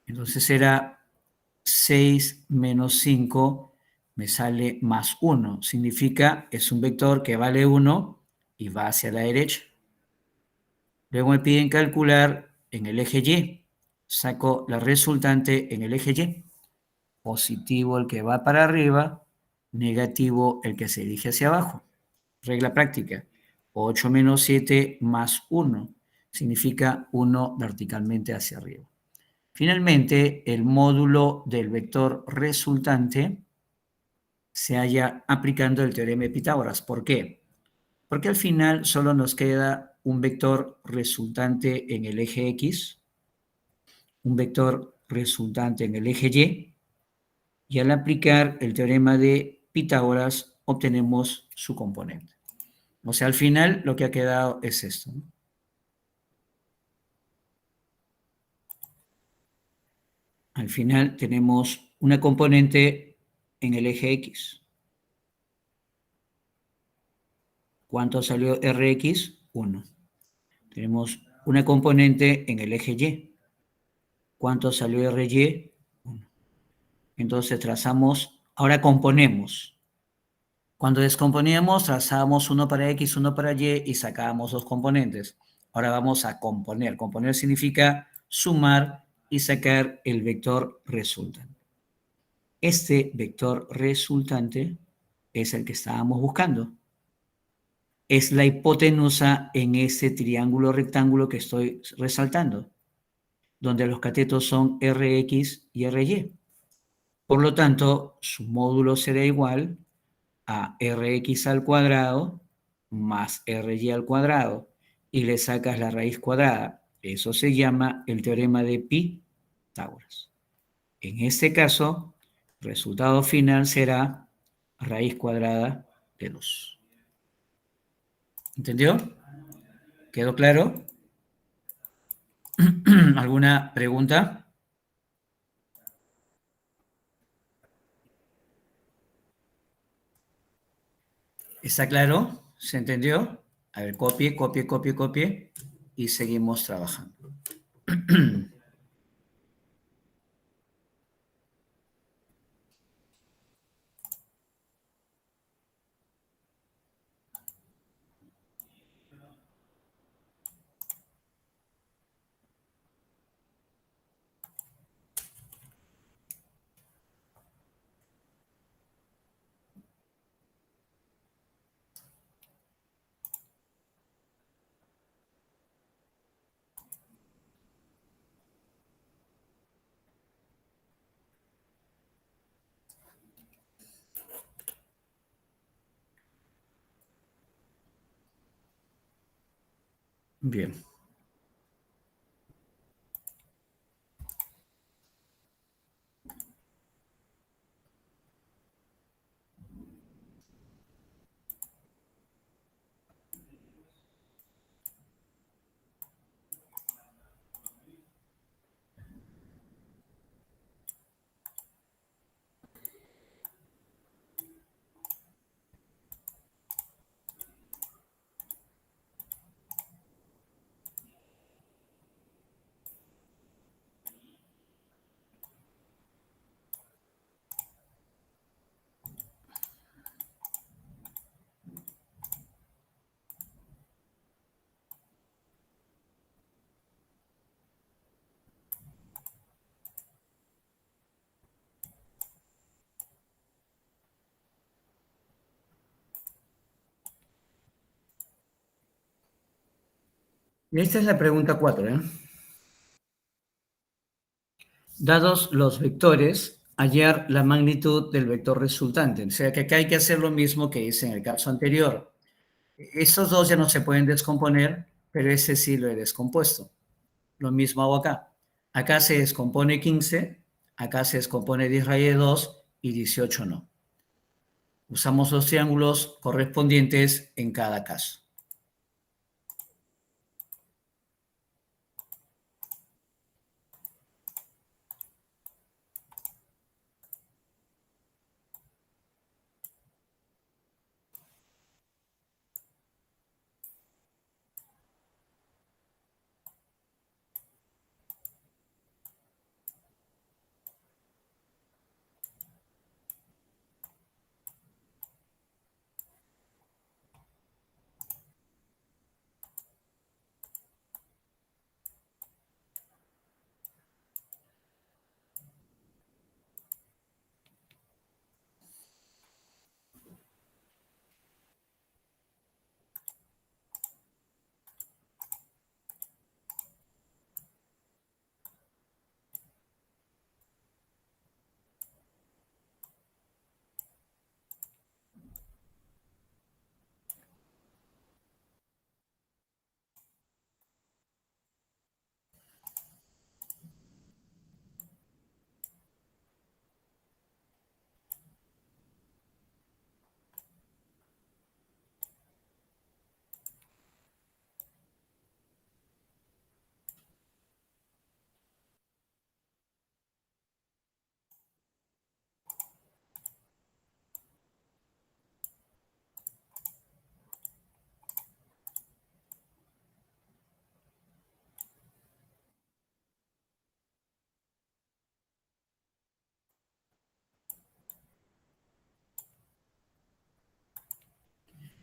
S1: Entonces será 6 menos 5, me sale más 1. Significa, es un vector que vale 1 y va hacia la derecha. Luego me piden calcular en el eje Y. Saco la resultante en el eje Y. Positivo el que va para arriba, negativo el que se dirige hacia abajo. Regla práctica. 8 menos 7 más 1 significa 1 verticalmente hacia arriba. Finalmente, el módulo del vector resultante se halla aplicando el teorema de Pitágoras. ¿Por qué? Porque al final solo nos queda un vector resultante en el eje X, un vector resultante en el eje y al aplicar el teorema de Pitágoras obtenemos su componente. O sea, al final lo que ha quedado es esto, ¿no? Al final tenemos una componente en el eje X. ¿Cuánto salió Rx? 1. Tenemos una componente en el eje Y. ¿Cuánto salió Ry? 1. Entonces trazamos, ahora componemos. Cuando descomponíamos, trazábamos uno para X, uno para Y sacábamos dos componentes. Ahora vamos a componer. Componer significa sumar y sacar el vector resultante. Este vector resultante es el que estábamos buscando. Es la hipotenusa en ese triángulo rectángulo que estoy resaltando, donde los catetos son Rx y Ry. Por lo tanto, su módulo será igual a Rx al cuadrado más Ry al cuadrado y le sacas la raíz cuadrada. Eso se llama el teorema de Pitágoras. En este caso, el resultado final será raíz cuadrada de 2. ¿Entendió? ¿Quedó claro? ¿Alguna pregunta? ¿Está claro? ¿Se entendió? A ver, copie, copie, copie, copie y seguimos trabajando. Bien. Esta es la pregunta 4, ¿eh? Dados los vectores, hallar la magnitud del vector resultante. O sea que acá hay que hacer lo mismo que hice en el caso anterior. Estos dos ya no se pueden descomponer, pero ese sí lo he descompuesto. Lo mismo hago acá. Acá se descompone 15, acá se descompone 10 raíz de 2 y 18 no. Usamos los triángulos correspondientes en cada caso.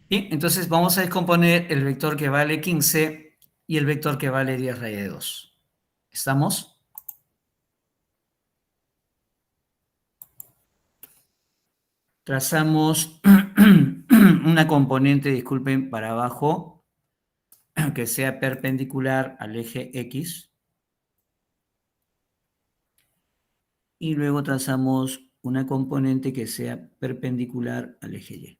S1: Bien, entonces vamos a descomponer el vector que vale 15 y el vector que vale 10 raíz de 2. ¿Estamos? Trazamos una componente, disculpen, para abajo, que sea perpendicular al eje X. Y luego trazamos una componente que sea perpendicular al eje Y.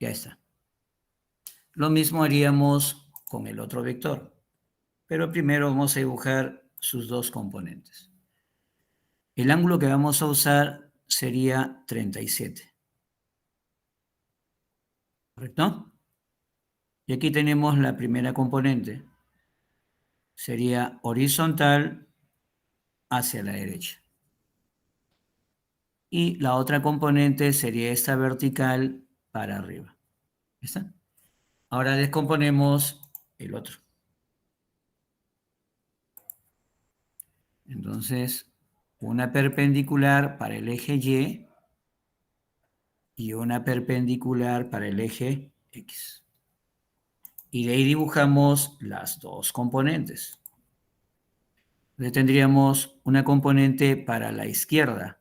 S1: Ya está. Lo mismo haríamos con el otro vector, pero primero vamos a dibujar sus dos componentes. El ángulo que vamos a usar sería 37. ¿Correcto? Y aquí tenemos la primera componente. Sería horizontal hacia la derecha. Y la otra componente sería esta vertical para arriba. ¿Está? Ahora descomponemos el otro. Entonces, una perpendicular para el eje Y una perpendicular para el eje X. Y de ahí dibujamos las dos componentes. Entonces tendríamos una componente para la izquierda.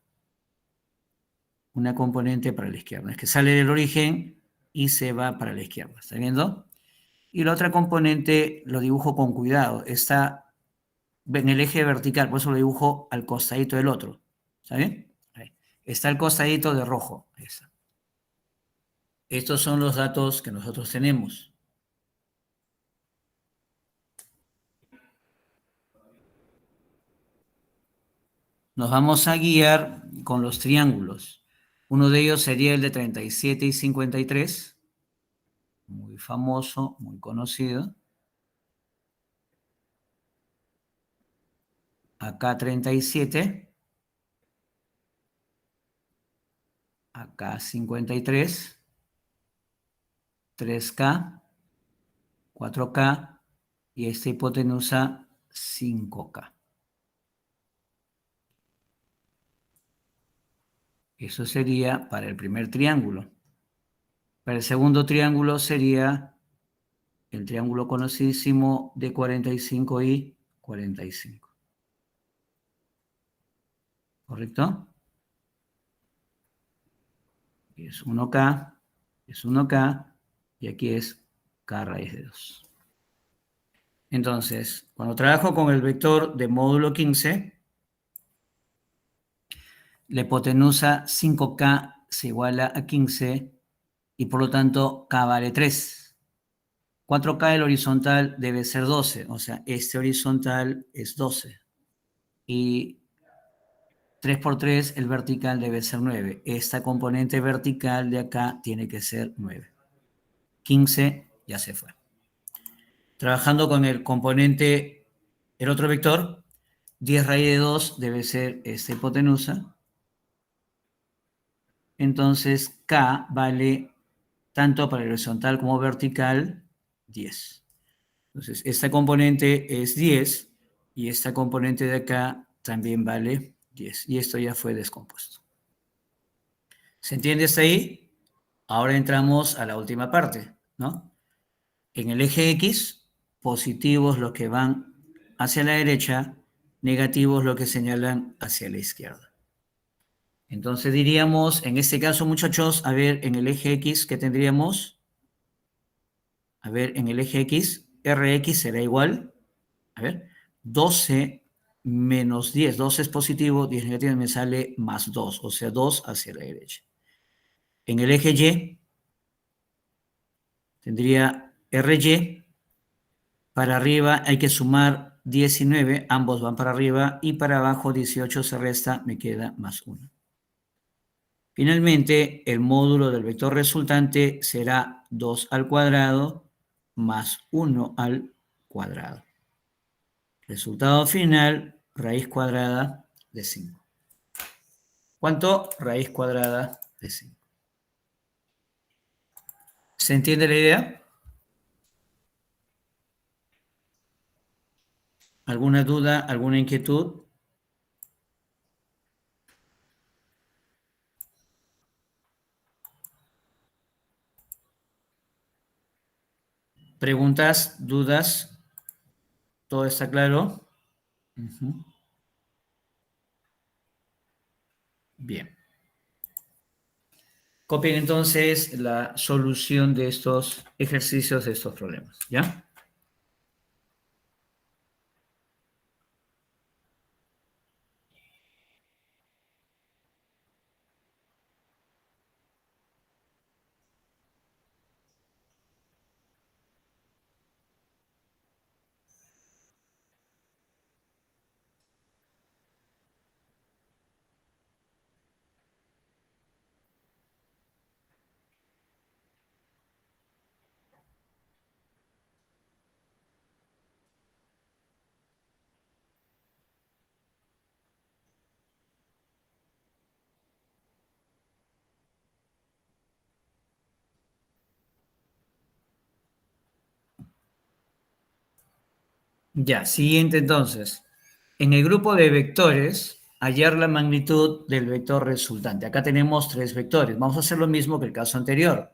S1: Una componente para la izquierda. Es que sale del origen y se va para la izquierda. ¿Está viendo? Y la otra componente lo dibujo con cuidado. Está en el eje vertical, por eso lo dibujo al costadito del otro. ¿Está bien? Ahí. Está al costadito de rojo. Ahí está. Estos son los datos que nosotros tenemos. nos vamos a guiar con los triángulos. Uno de ellos sería el de 37 y 53, muy famoso, muy conocido. Acá 37, acá 53, 3K, 4K y esta hipotenusa 5K. Eso sería para el primer triángulo. Para el segundo triángulo sería el triángulo conocidísimo de 45 y 45. ¿Correcto? Aquí es 1K, es 1K y aquí es K raíz de 2. Entonces, cuando trabajo con el vector de módulo 15, la hipotenusa 5K se iguala a 15 y por lo tanto K vale 3. 4K el horizontal debe ser 12, o sea, este horizontal es 12. Y 3 por 3 el vertical debe ser 9. Esta componente vertical de acá tiene que ser 9. 15 ya se fue. Trabajando con el componente, el otro vector, 10 raíz de 2 debe ser esta hipotenusa. Entonces K vale tanto para el horizontal como vertical 10. Entonces esta componente es 10 y esta componente de acá también vale 10. Y esto ya fue descompuesto. ¿Se entiende hasta ahí? Ahora entramos a la última parte, ¿no? En el eje X, positivos los que van hacia la derecha, negativos los que señalan hacia la izquierda. Entonces diríamos, en este caso, muchachos, a ver, en el eje X, ¿qué tendríamos? A ver, en el eje X, Rx será igual, a ver, 12 menos 10. 12 es positivo, 10 negativo, me sale más 2, o sea, 2 hacia la derecha. En el eje Y, tendría Ry, para arriba hay que sumar 19, ambos van para arriba, y para abajo 18 se resta, me queda más 1. Finalmente, el módulo del vector resultante será 2 al cuadrado más 1 al cuadrado. Resultado final, raíz cuadrada de 5. ¿Cuánto? Raíz cuadrada de 5. ¿Se entiende la idea? ¿Alguna duda, alguna inquietud? ¿Preguntas, dudas? ¿Todo está claro? Uh-huh. Bien. Copien entonces la solución de estos ejercicios, de estos problemas, ¿ya? Ya, siguiente entonces. En el grupo de vectores, hallar la magnitud del vector resultante. Acá tenemos 3 vectores. Vamos a hacer lo mismo que el caso anterior.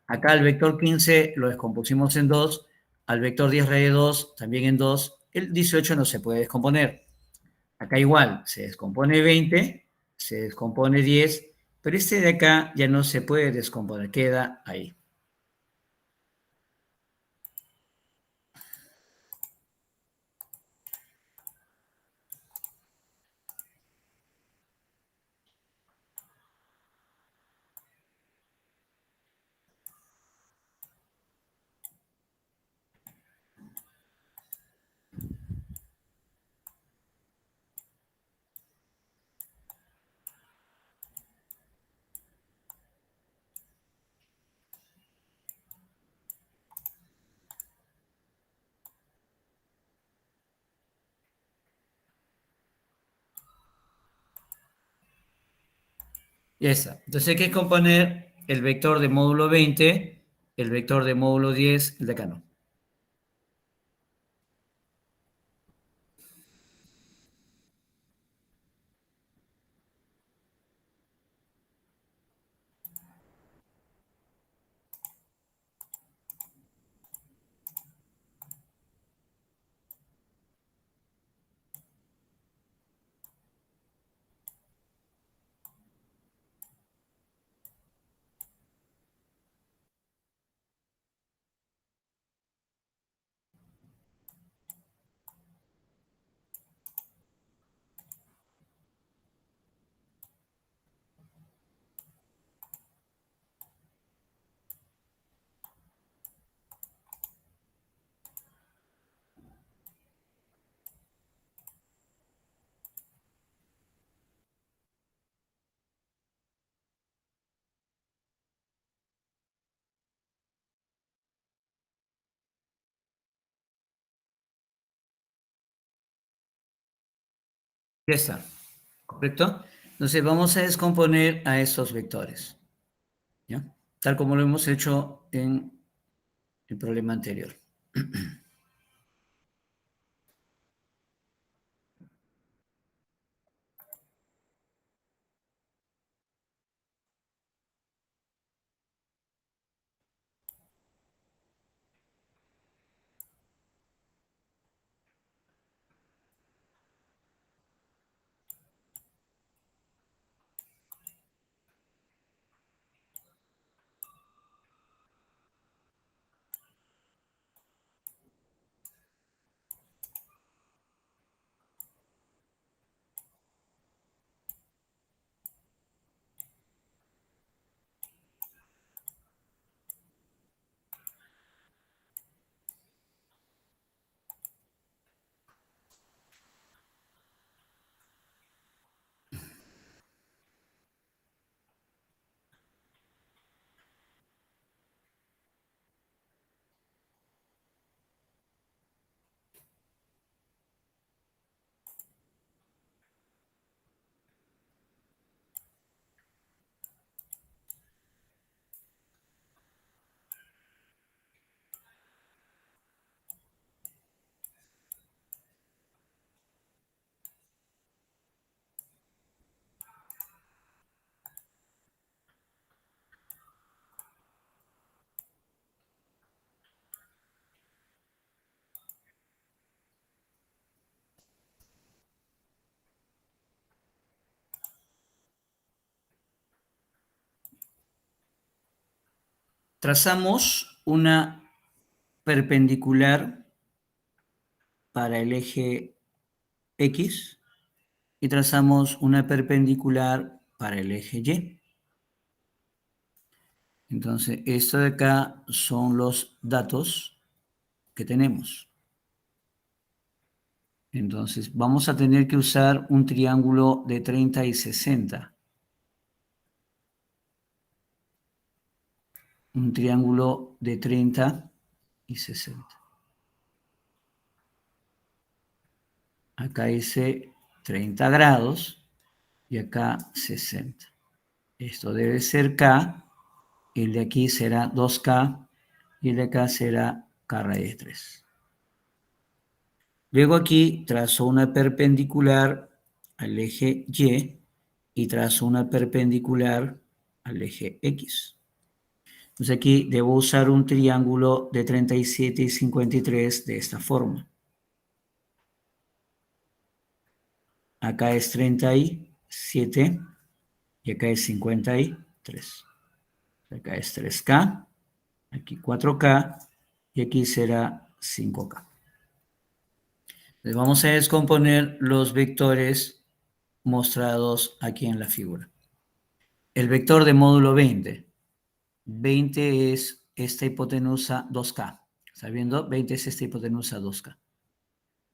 S1: Acá el vector 15 lo descompusimos en 2, al vector 10 raíz de 2 también en 2. El 18 no se puede descomponer. Acá igual, se descompone 20, se descompone 10, pero este de acá ya no se puede descomponer, queda ahí. Ya está. Entonces hay que componer el vector de módulo 20, el vector de módulo 10, el de acá no. Ya está. ¿Correcto? Entonces vamos a descomponer a estos vectores, ¿ya? Tal como lo hemos hecho en el problema anterior. Trazamos una perpendicular para el eje X y trazamos una perpendicular para el eje Y. Entonces, esto de acá son los datos que tenemos. Entonces, vamos a tener que usar un triángulo de 30 y 60. Un triángulo de 30 y 60. Acá dice 30 grados y acá 60. Esto debe ser K, el de aquí será 2K y el de acá será K raíz de 3. Luego aquí trazo una perpendicular al eje Y trazo una perpendicular al eje X. Entonces aquí debo usar un triángulo de 37 y 53 de esta forma. Acá es 37 y acá es 53. Acá es 3K, aquí 4K y aquí será 5K. Entonces vamos a descomponer los vectores mostrados aquí en la figura. El vector de módulo 20. 20 es esta hipotenusa 2K. ¿Está viendo? 20 es esta hipotenusa 2K.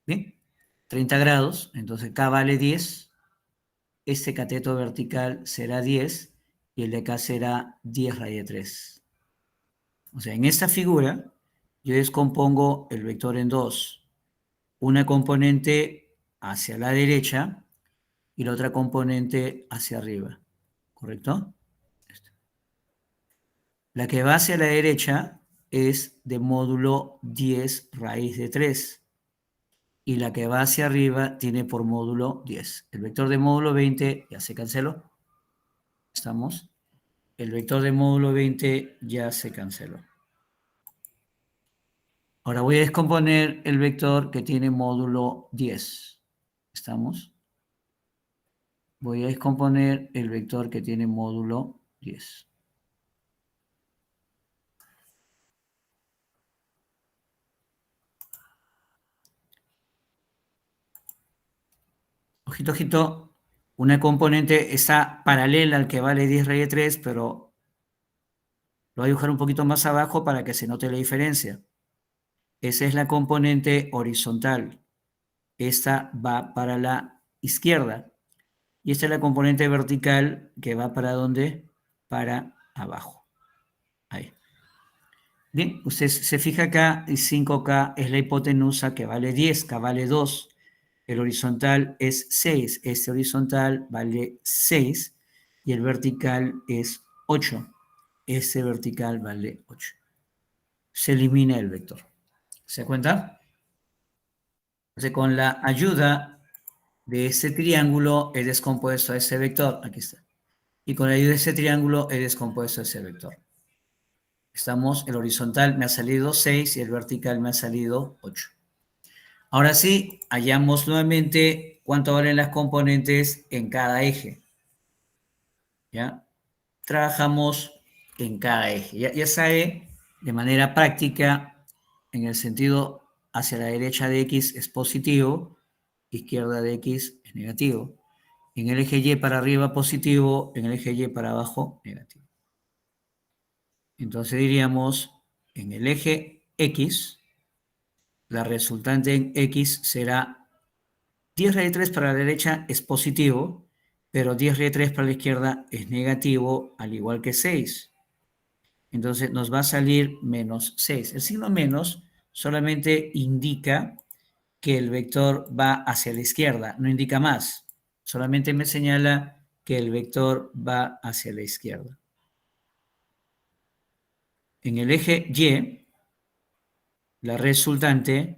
S1: Bien. 30 grados, entonces K vale 10. Este cateto vertical será 10 y el de acá será 10 raíz de 3. O sea, en esta figura yo descompongo el vector en dos. Una componente hacia la derecha y la otra componente hacia arriba. ¿correcto? La que va hacia la derecha es de módulo 10 raíz de 3 y la que va hacia arriba tiene por módulo 10. El vector de módulo 20 ya se canceló. ¿Estamos? El vector de módulo 20 ya se canceló. Ahora voy a descomponer el vector que tiene módulo 10. ¿Estamos? Voy a descomponer el vector que tiene módulo 10. Ojito, ojito, una componente está paralela al que vale 10 raíz de 3, pero lo voy a dibujar un poquito más abajo para que se note la diferencia. Esa es la componente horizontal. Esta va para la izquierda. Y esta es la componente vertical que va para ¿dónde? Para abajo. Ahí. Bien, usted se fija acá, y 5K es la hipotenusa que vale 10, K vale 2. El horizontal es 6. Este horizontal vale 6 y el vertical es 8. Este vertical vale 8. Se elimina el vector. ¿Se da cuenta? Entonces, con la ayuda de ese triángulo he descompuesto a ese vector. Aquí está. Y con la ayuda de ese triángulo he descompuesto a ese vector. El horizontal me ha salido 6 y el vertical me ha salido 8. Ahora sí, hallamos nuevamente cuánto valen las componentes en cada eje. ¿Ya? Trabajamos en cada eje. Ya sabe, de manera práctica, en el sentido hacia la derecha de X es positivo, izquierda de X es negativo. En el eje Y para arriba positivo, en el eje Y para abajo negativo. Entonces diríamos, en el eje X, la resultante en X será 10 raíz de 3 para la derecha es positivo, pero 10 raíz de 3 para la izquierda es negativo, al igual que 6. Entonces nos va a salir menos 6. El signo menos solamente indica que el vector va hacia la izquierda, no indica más. Solamente me señala que el vector va hacia la izquierda. En el eje Y, la resultante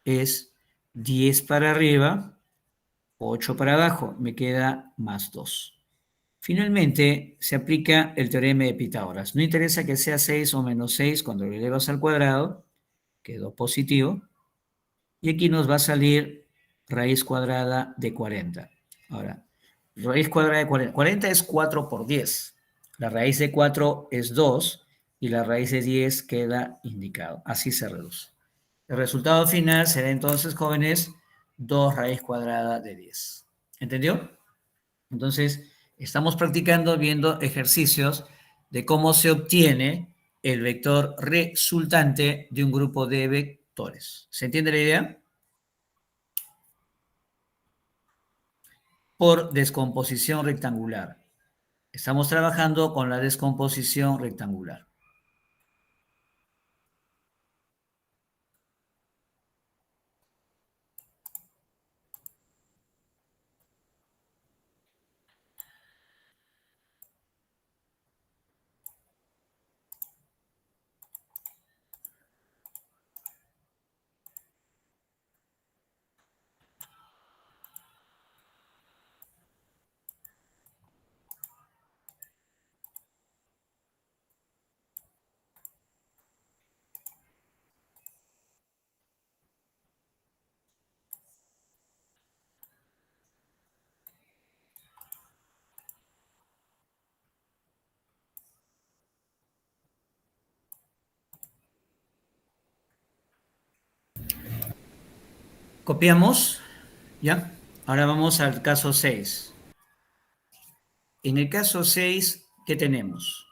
S1: es 10 para arriba, 8 para abajo, me queda más 2. Finalmente, se aplica el teorema de Pitágoras. No interesa que sea 6 o menos 6 cuando lo elevas al cuadrado, quedó positivo. Y aquí nos va a salir raíz cuadrada de 40. Ahora, raíz cuadrada de 40. 40 es 4 por 10. La raíz de 4 es 2 y la raíz de 10 queda indicado. Así se reduce. El resultado final será entonces, jóvenes, 2 raíz cuadrada de 10. ¿Entendió? Entonces, estamos practicando viendo ejercicios de cómo se obtiene el vector resultante de un grupo de vectores. ¿Se entiende la idea? Por descomposición rectangular. Estamos trabajando con la descomposición rectangular. Copiamos, ¿ya? Ahora vamos al caso 6. En el caso 6, ¿qué tenemos?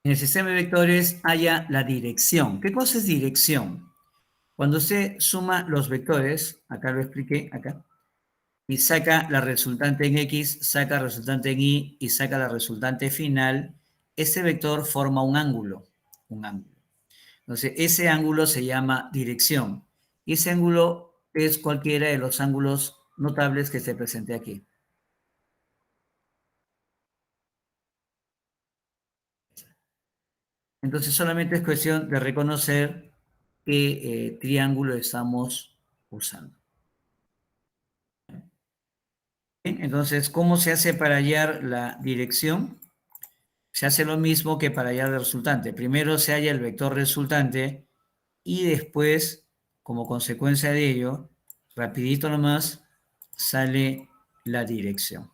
S1: En el sistema de vectores haya la dirección. ¿Qué cosa es dirección? Cuando se suma los vectores, acá lo expliqué, acá, y saca la resultante en X, saca la resultante en Y y saca la resultante final, ese vector forma un ángulo. Un ángulo. Entonces, ese ángulo se llama dirección. Y ese ángulo es cualquiera de los ángulos notables que se presente aquí. Entonces solamente es cuestión de reconocer qué triángulo estamos usando. Bien, entonces, ¿cómo se hace para hallar la dirección? Se hace lo mismo que para hallar el resultante. Primero se halla el vector resultante y después, como consecuencia de ello, rapidito nomás, sale la dirección.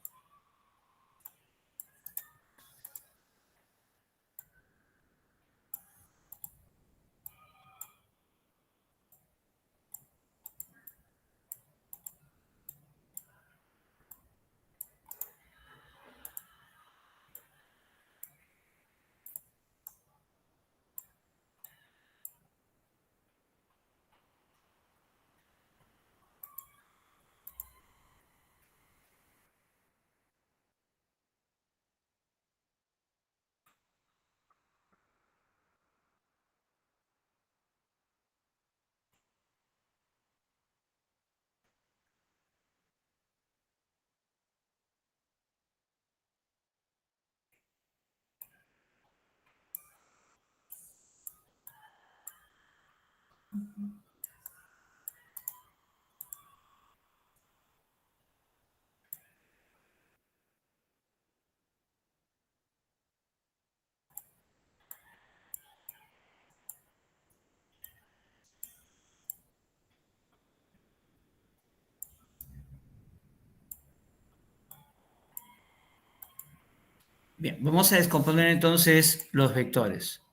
S1: Bien, vamos a descomponer entonces los vectores.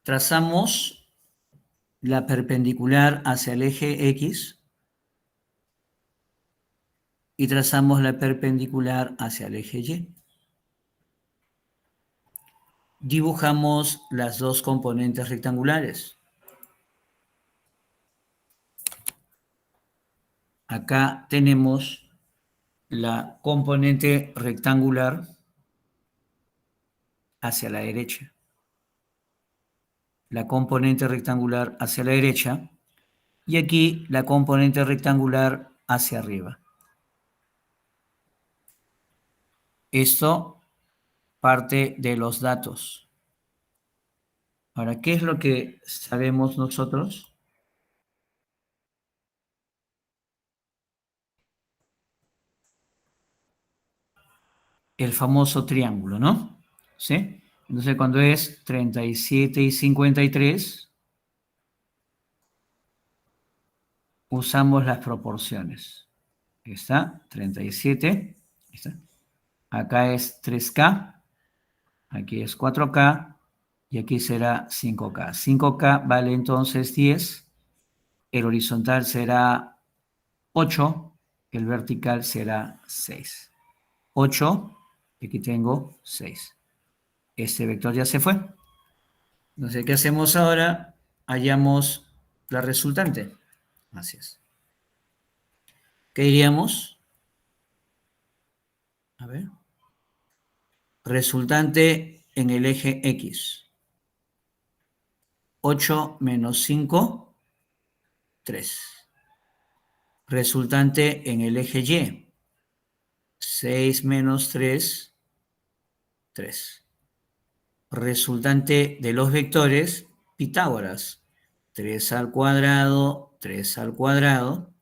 S1: Trazamos la perpendicular hacia el eje X y trazamos la perpendicular hacia el eje Y. Dibujamos las dos componentes rectangulares. Acá tenemos la componente rectangular hacia la derecha. La componente rectangular hacia la derecha y aquí la componente rectangular hacia arriba. Esto parte de los datos. Ahora, ¿qué es lo que sabemos nosotros? El famoso triángulo, ¿no? ¿Sí? Entonces, cuando es 37 y 53, usamos las proporciones. Aquí está, 37. Aquí está. Acá es 3K, aquí es 4K y aquí será 5K. 5K vale entonces 10, el horizontal será 8, el vertical será 6. 8, y aquí tengo 6. Este vector ya se fue. Entonces, ¿qué hacemos ahora? Hallamos la resultante. Así es. ¿Qué diríamos? A ver. Resultante en el eje X. 8 menos 5, 3. Resultante en el eje Y. 6 menos 3, 3. Resultante de los vectores, Pitágoras. 3 al cuadrado, 3 al cuadrado,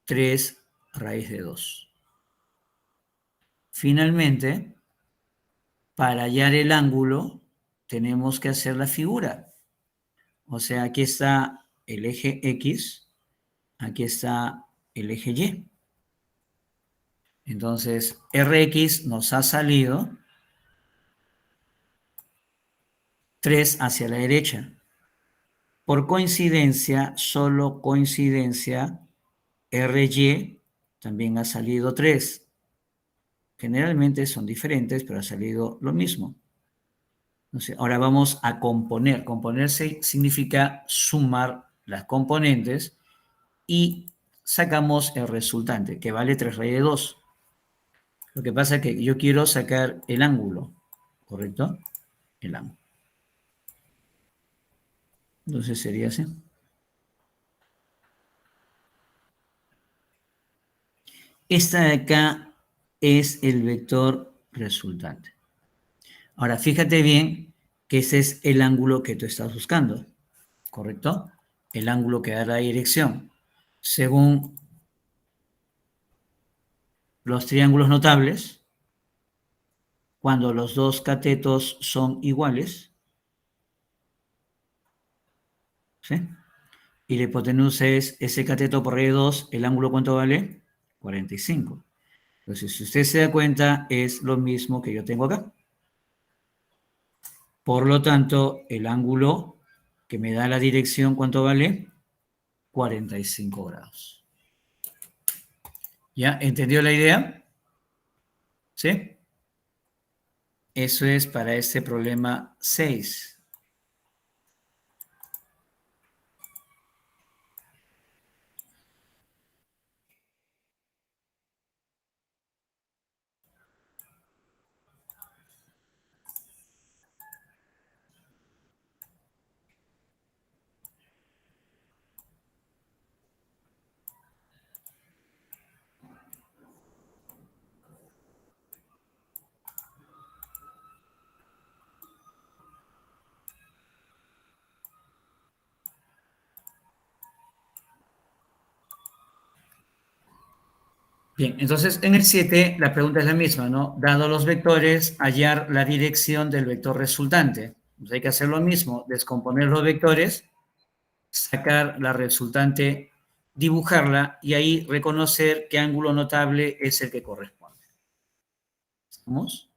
S1: 3 raíz de 2. Finalmente, para hallar el ángulo, tenemos que hacer la figura. O sea, aquí está el eje X, aquí está el eje Y. Entonces, Rx nos ha salido 3 hacia la derecha. Por coincidencia, solo coincidencia, Ry también ha salido 3. Generalmente son diferentes, pero ha salido lo mismo. Entonces, ahora vamos a componer. Componerse significa sumar las componentes y sacamos el resultante, que vale 3 raíz de 2. Lo que pasa es que yo quiero sacar el ángulo, ¿correcto? El ángulo. Entonces sería así. Esta de acá es el vector resultante. Ahora, fíjate bien que ese es el ángulo que tú estás buscando, ¿correcto? El ángulo que da la dirección. Según los triángulos notables, cuando los dos catetos son iguales, ¿sí? Y la hipotenusa es ese cateto por R2, ¿el ángulo cuánto vale? 45. Entonces, si usted se da cuenta, es lo mismo que yo tengo acá. Por lo tanto, el ángulo que me da la dirección, ¿cuánto vale? 45 grados. ¿Ya? ¿Entendió la idea? ¿Sí? Eso es para este problema 6. Bien, entonces en el 7 la pregunta es la misma, ¿no? Dado los vectores, hallar la dirección del vector resultante. Pues hay que hacer lo mismo, descomponer los vectores, sacar la resultante, dibujarla y ahí reconocer qué ángulo notable es el que corresponde. ¿Estamos?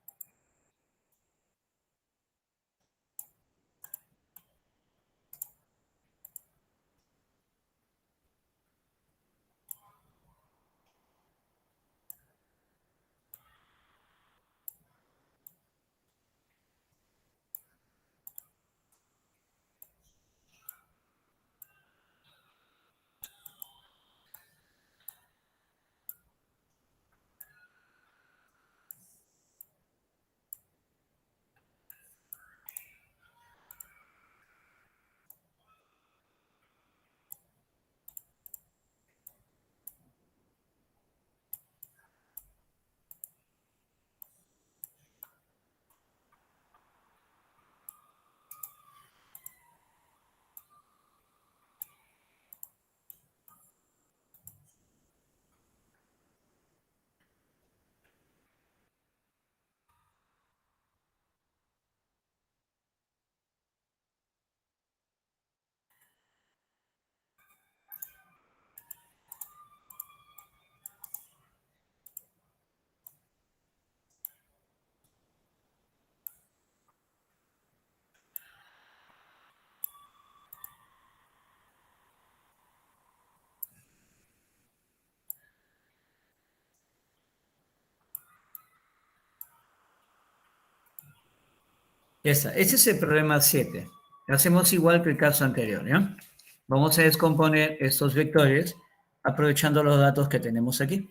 S1: Ese es el problema 7. Hacemos igual que el caso anterior, ¿ya? Vamos a descomponer estos vectores aprovechando los datos que tenemos aquí.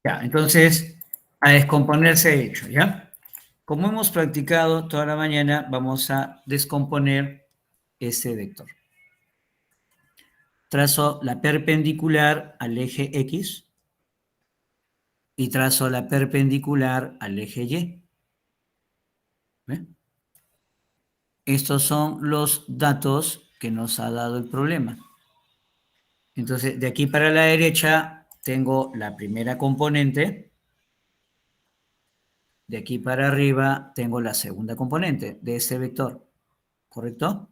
S1: Ya, entonces, a descomponerse he hecho, ¿ya? Como hemos practicado toda la mañana, vamos a descomponer este vector. Trazo la perpendicular al eje X y trazo la perpendicular al eje Y. ¿Ve? Estos son los datos que nos ha dado el problema. Entonces, de aquí para la derecha tengo la primera componente, De aquí para arriba tengo la segunda componente de este vector, ¿correcto?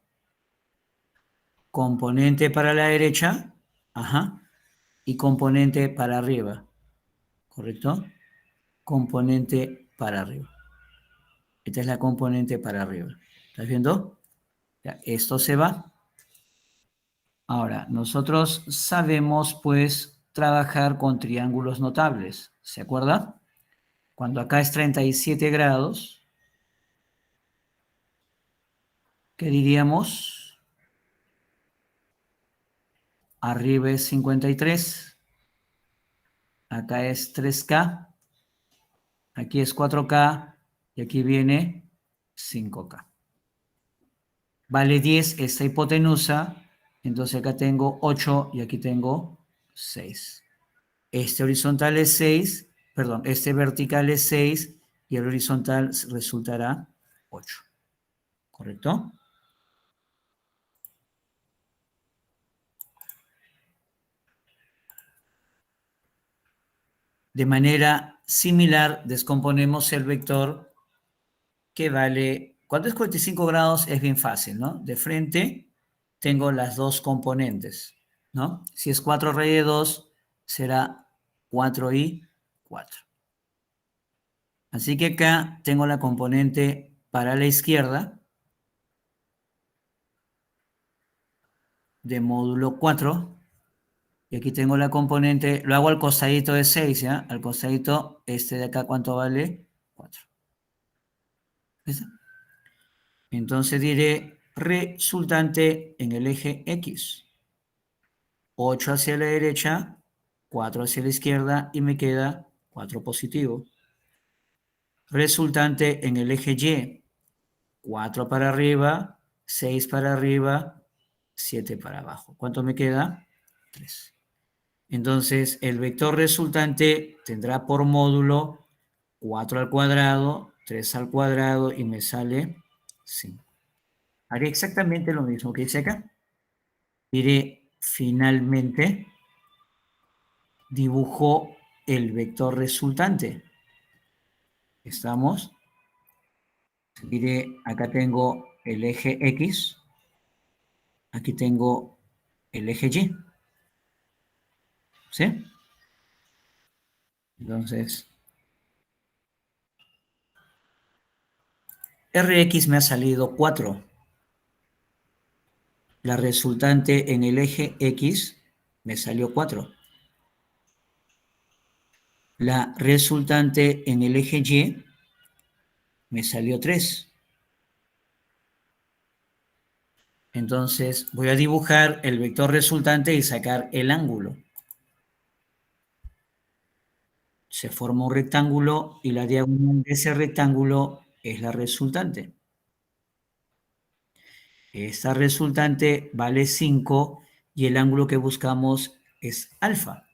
S1: Componente para la derecha, ajá, y componente para arriba, ¿correcto? Componente para arriba. Esta es la componente para arriba. ¿Estás viendo? Ya, esto se va. Ahora, nosotros sabemos, pues, trabajar con triángulos notables. ¿Se acuerda? Cuando acá es 37 grados, ¿qué diríamos? Arriba es 53. Acá es 3K. Aquí es 4K. Y aquí viene 5K. Vale 10 esta hipotenusa. Entonces acá tengo 8 y aquí tengo 6. Este horizontal es 6, perdón, este vertical es 6 y el horizontal resultará 8. ¿Correcto? De manera similar, descomponemos el vector que vale, cuando es 45 grados es bien fácil, ¿no? De frente tengo las dos componentes, ¿no? Si es 4 raíz de 2, será 4 y 4. Así que acá tengo la componente para la izquierda de módulo 4 y aquí tengo la componente, lo hago al costadito de 6, ¿ya? Al costadito este de acá, ¿cuánto vale? 4. ¿Ves? Entonces diré resultante en el eje X. 8 hacia la derecha, 4 hacia la izquierda y me queda 4 positivo. Resultante en el eje Y. 4 para arriba, 6 para arriba, 7 para abajo. ¿Cuánto me queda? 3. Entonces, el vector resultante tendrá por módulo 4 al cuadrado, 3 al cuadrado y me sale 5. Haré exactamente lo mismo que hice acá. Diré finalmente, dibujo el vector resultante. ¿Estamos? Diré, acá tengo el eje X, aquí tengo el eje Y. ¿Sí? Entonces, Rx me ha salido 4. La resultante en el eje X me salió 4. La resultante en el eje Y me salió 3. Entonces voy a dibujar el vector resultante y sacar el ángulo. Se forma un rectángulo y la diagonal de ese rectángulo es la resultante. Esta resultante vale 5 y el ángulo que buscamos es alfa.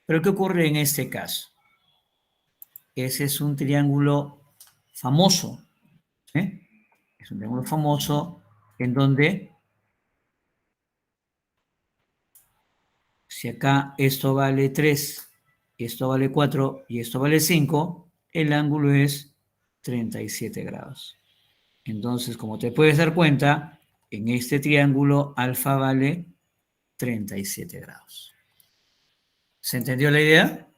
S1: Pero ¿qué ocurre en este caso? Ese es un triángulo famoso. ¿Sí? Es un triángulo famoso en donde si acá esto vale 3, esto vale 4 y esto vale 5, el ángulo es 37 grados. Entonces, como te puedes dar cuenta, en este triángulo alfa vale 37 grados. ¿Se entendió la idea?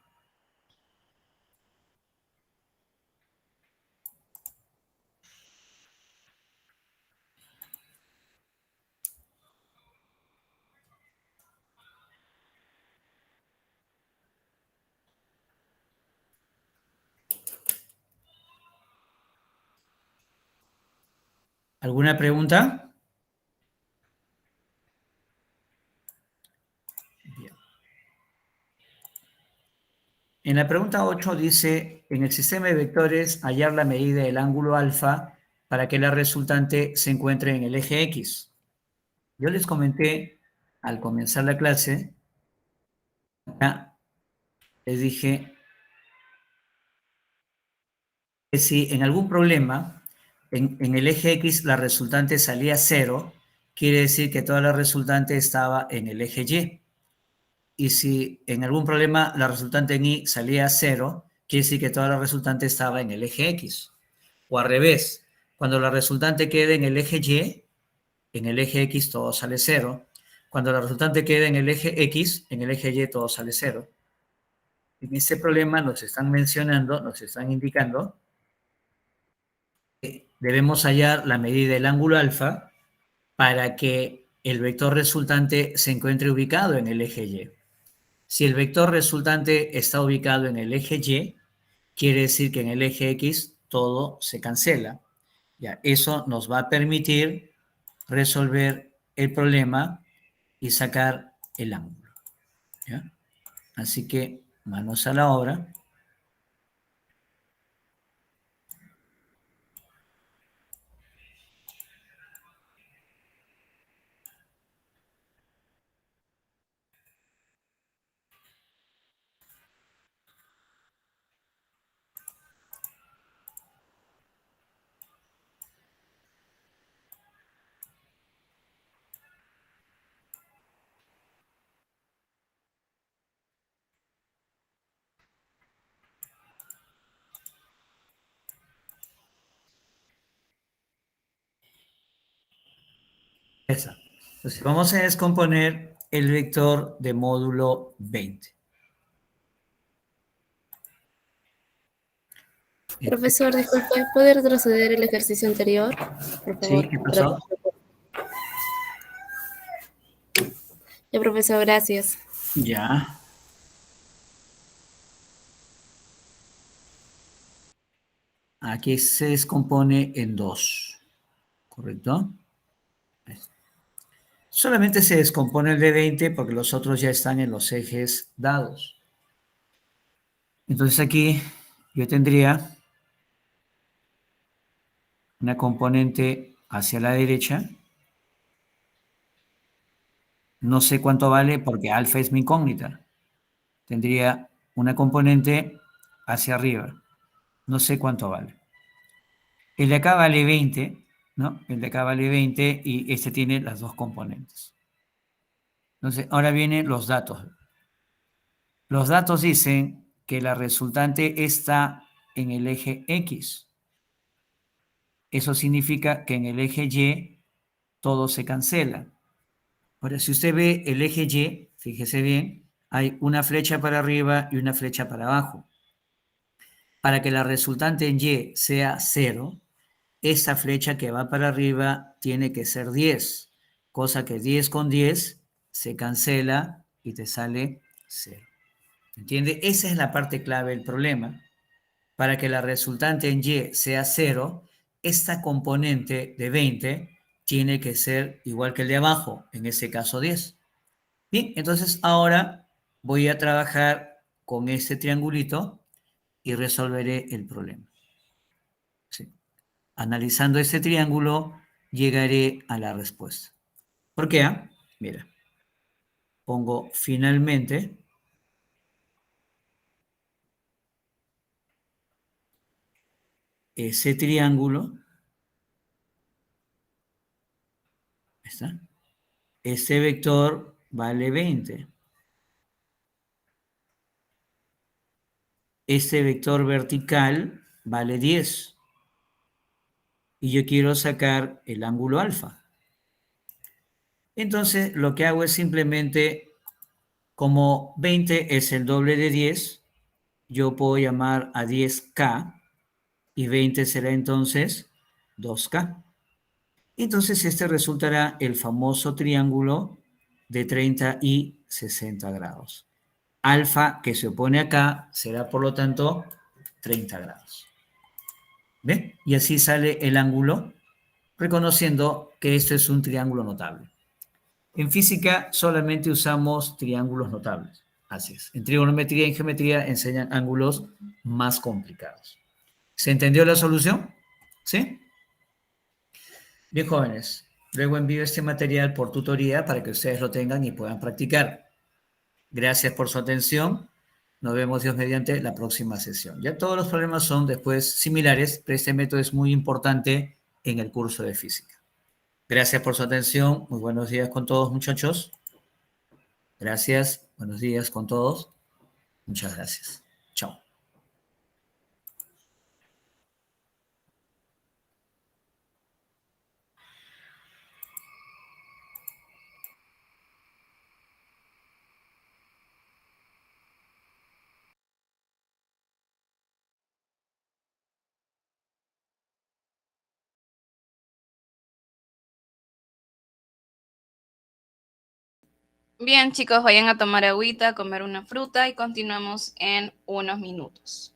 S1: ¿Alguna pregunta? Bien. En la pregunta 8 dice, en el sistema de vectores, hallar la medida del ángulo alfa para que la resultante se encuentre en el eje X. Yo les comenté al comenzar la clase, ya, les dije que si en algún problema en el eje X la resultante salía 0, quiere decir que toda la resultante estaba en el eje Y. Y si en algún problema la resultante en Y salía 0, quiere decir que toda la resultante estaba en el eje X. O al revés, cuando la resultante quede en el eje Y, en el eje X todo sale 0. Cuando la resultante queda en el eje X, en el eje Y todo sale 0. En este problema nos están mencionando, nos están indicando que debemos hallar la medida del ángulo alfa para que el vector resultante se encuentre ubicado en el eje Y. Si el vector resultante está ubicado en el eje Y, quiere decir que en el eje X todo se cancela. Ya, eso nos va a permitir resolver el problema y sacar el ángulo. ¿Ya? Así que manos a la obra. Esa. Entonces, vamos a descomponer el vector de módulo 20.
S2: Profesor, disculpe, ¿puede retroceder el ejercicio anterior? Por favor.
S1: ¿Sí? ¿Qué pasó?
S2: Ya, profesor, gracias.
S1: Ya. Aquí se descompone en 2. ¿Correcto? Solamente se descompone el de 20 porque los otros ya están en los ejes dados. Entonces aquí yo tendría una componente hacia la derecha. No sé cuánto vale porque alfa es mi incógnita. Tendría una componente hacia arriba. No sé cuánto vale. El de acá vale 20, ¿no? El de acá vale 20 y este tiene las dos componentes. Entonces, ahora vienen los datos. Los datos dicen que la resultante está en el eje X. Eso significa que en el eje Y todo se cancela. Ahora, si usted ve el eje Y, fíjese bien, hay una flecha para arriba y una flecha para abajo. Para que la resultante en Y sea 0, esa flecha que va para arriba tiene que ser 10, cosa que 10 con 10 se cancela y te sale 0. ¿Entiende? Esa es la parte clave del problema. Para que la resultante en Y sea 0, esta componente de 20 tiene que ser igual que el de abajo, en este caso 10. Bien, entonces ahora voy a trabajar con este triangulito y resolveré el problema. Sí. Analizando este triángulo, llegaré a la respuesta. ¿Por qué? Mira, pongo finalmente ese triángulo. ¿Está? Este vector vale 20. Este vector vertical vale 10. Y yo quiero sacar el ángulo alfa. Entonces, lo que hago es simplemente, como 20 es el doble de 10, yo puedo llamar a 10K y 20 será entonces 2K. Entonces, este resultará el famoso triángulo de 30 y 60 grados. Alfa, que se opone acá, será por lo tanto 30 grados. ¿Ven? Y así sale el ángulo, reconociendo que esto es un triángulo notable. En física solamente usamos triángulos notables. Así es. En trigonometría y en geometría enseñan ángulos más complicados. ¿Se entendió la solución? ¿Sí? Bien, jóvenes. Luego envío este material por tutoría para que ustedes lo tengan y puedan practicar. Gracias por su atención. Nos vemos, Dios mediante, la próxima sesión. Ya todos los problemas son después similares, pero este método es muy importante en el curso de física. Gracias por su atención. Muy buenos días con todos, muchachos. Gracias. Buenos días con todos. Muchas gracias. Chao.
S4: Bien, chicos, vayan a tomar agüita, a comer una fruta y continuamos en unos minutos.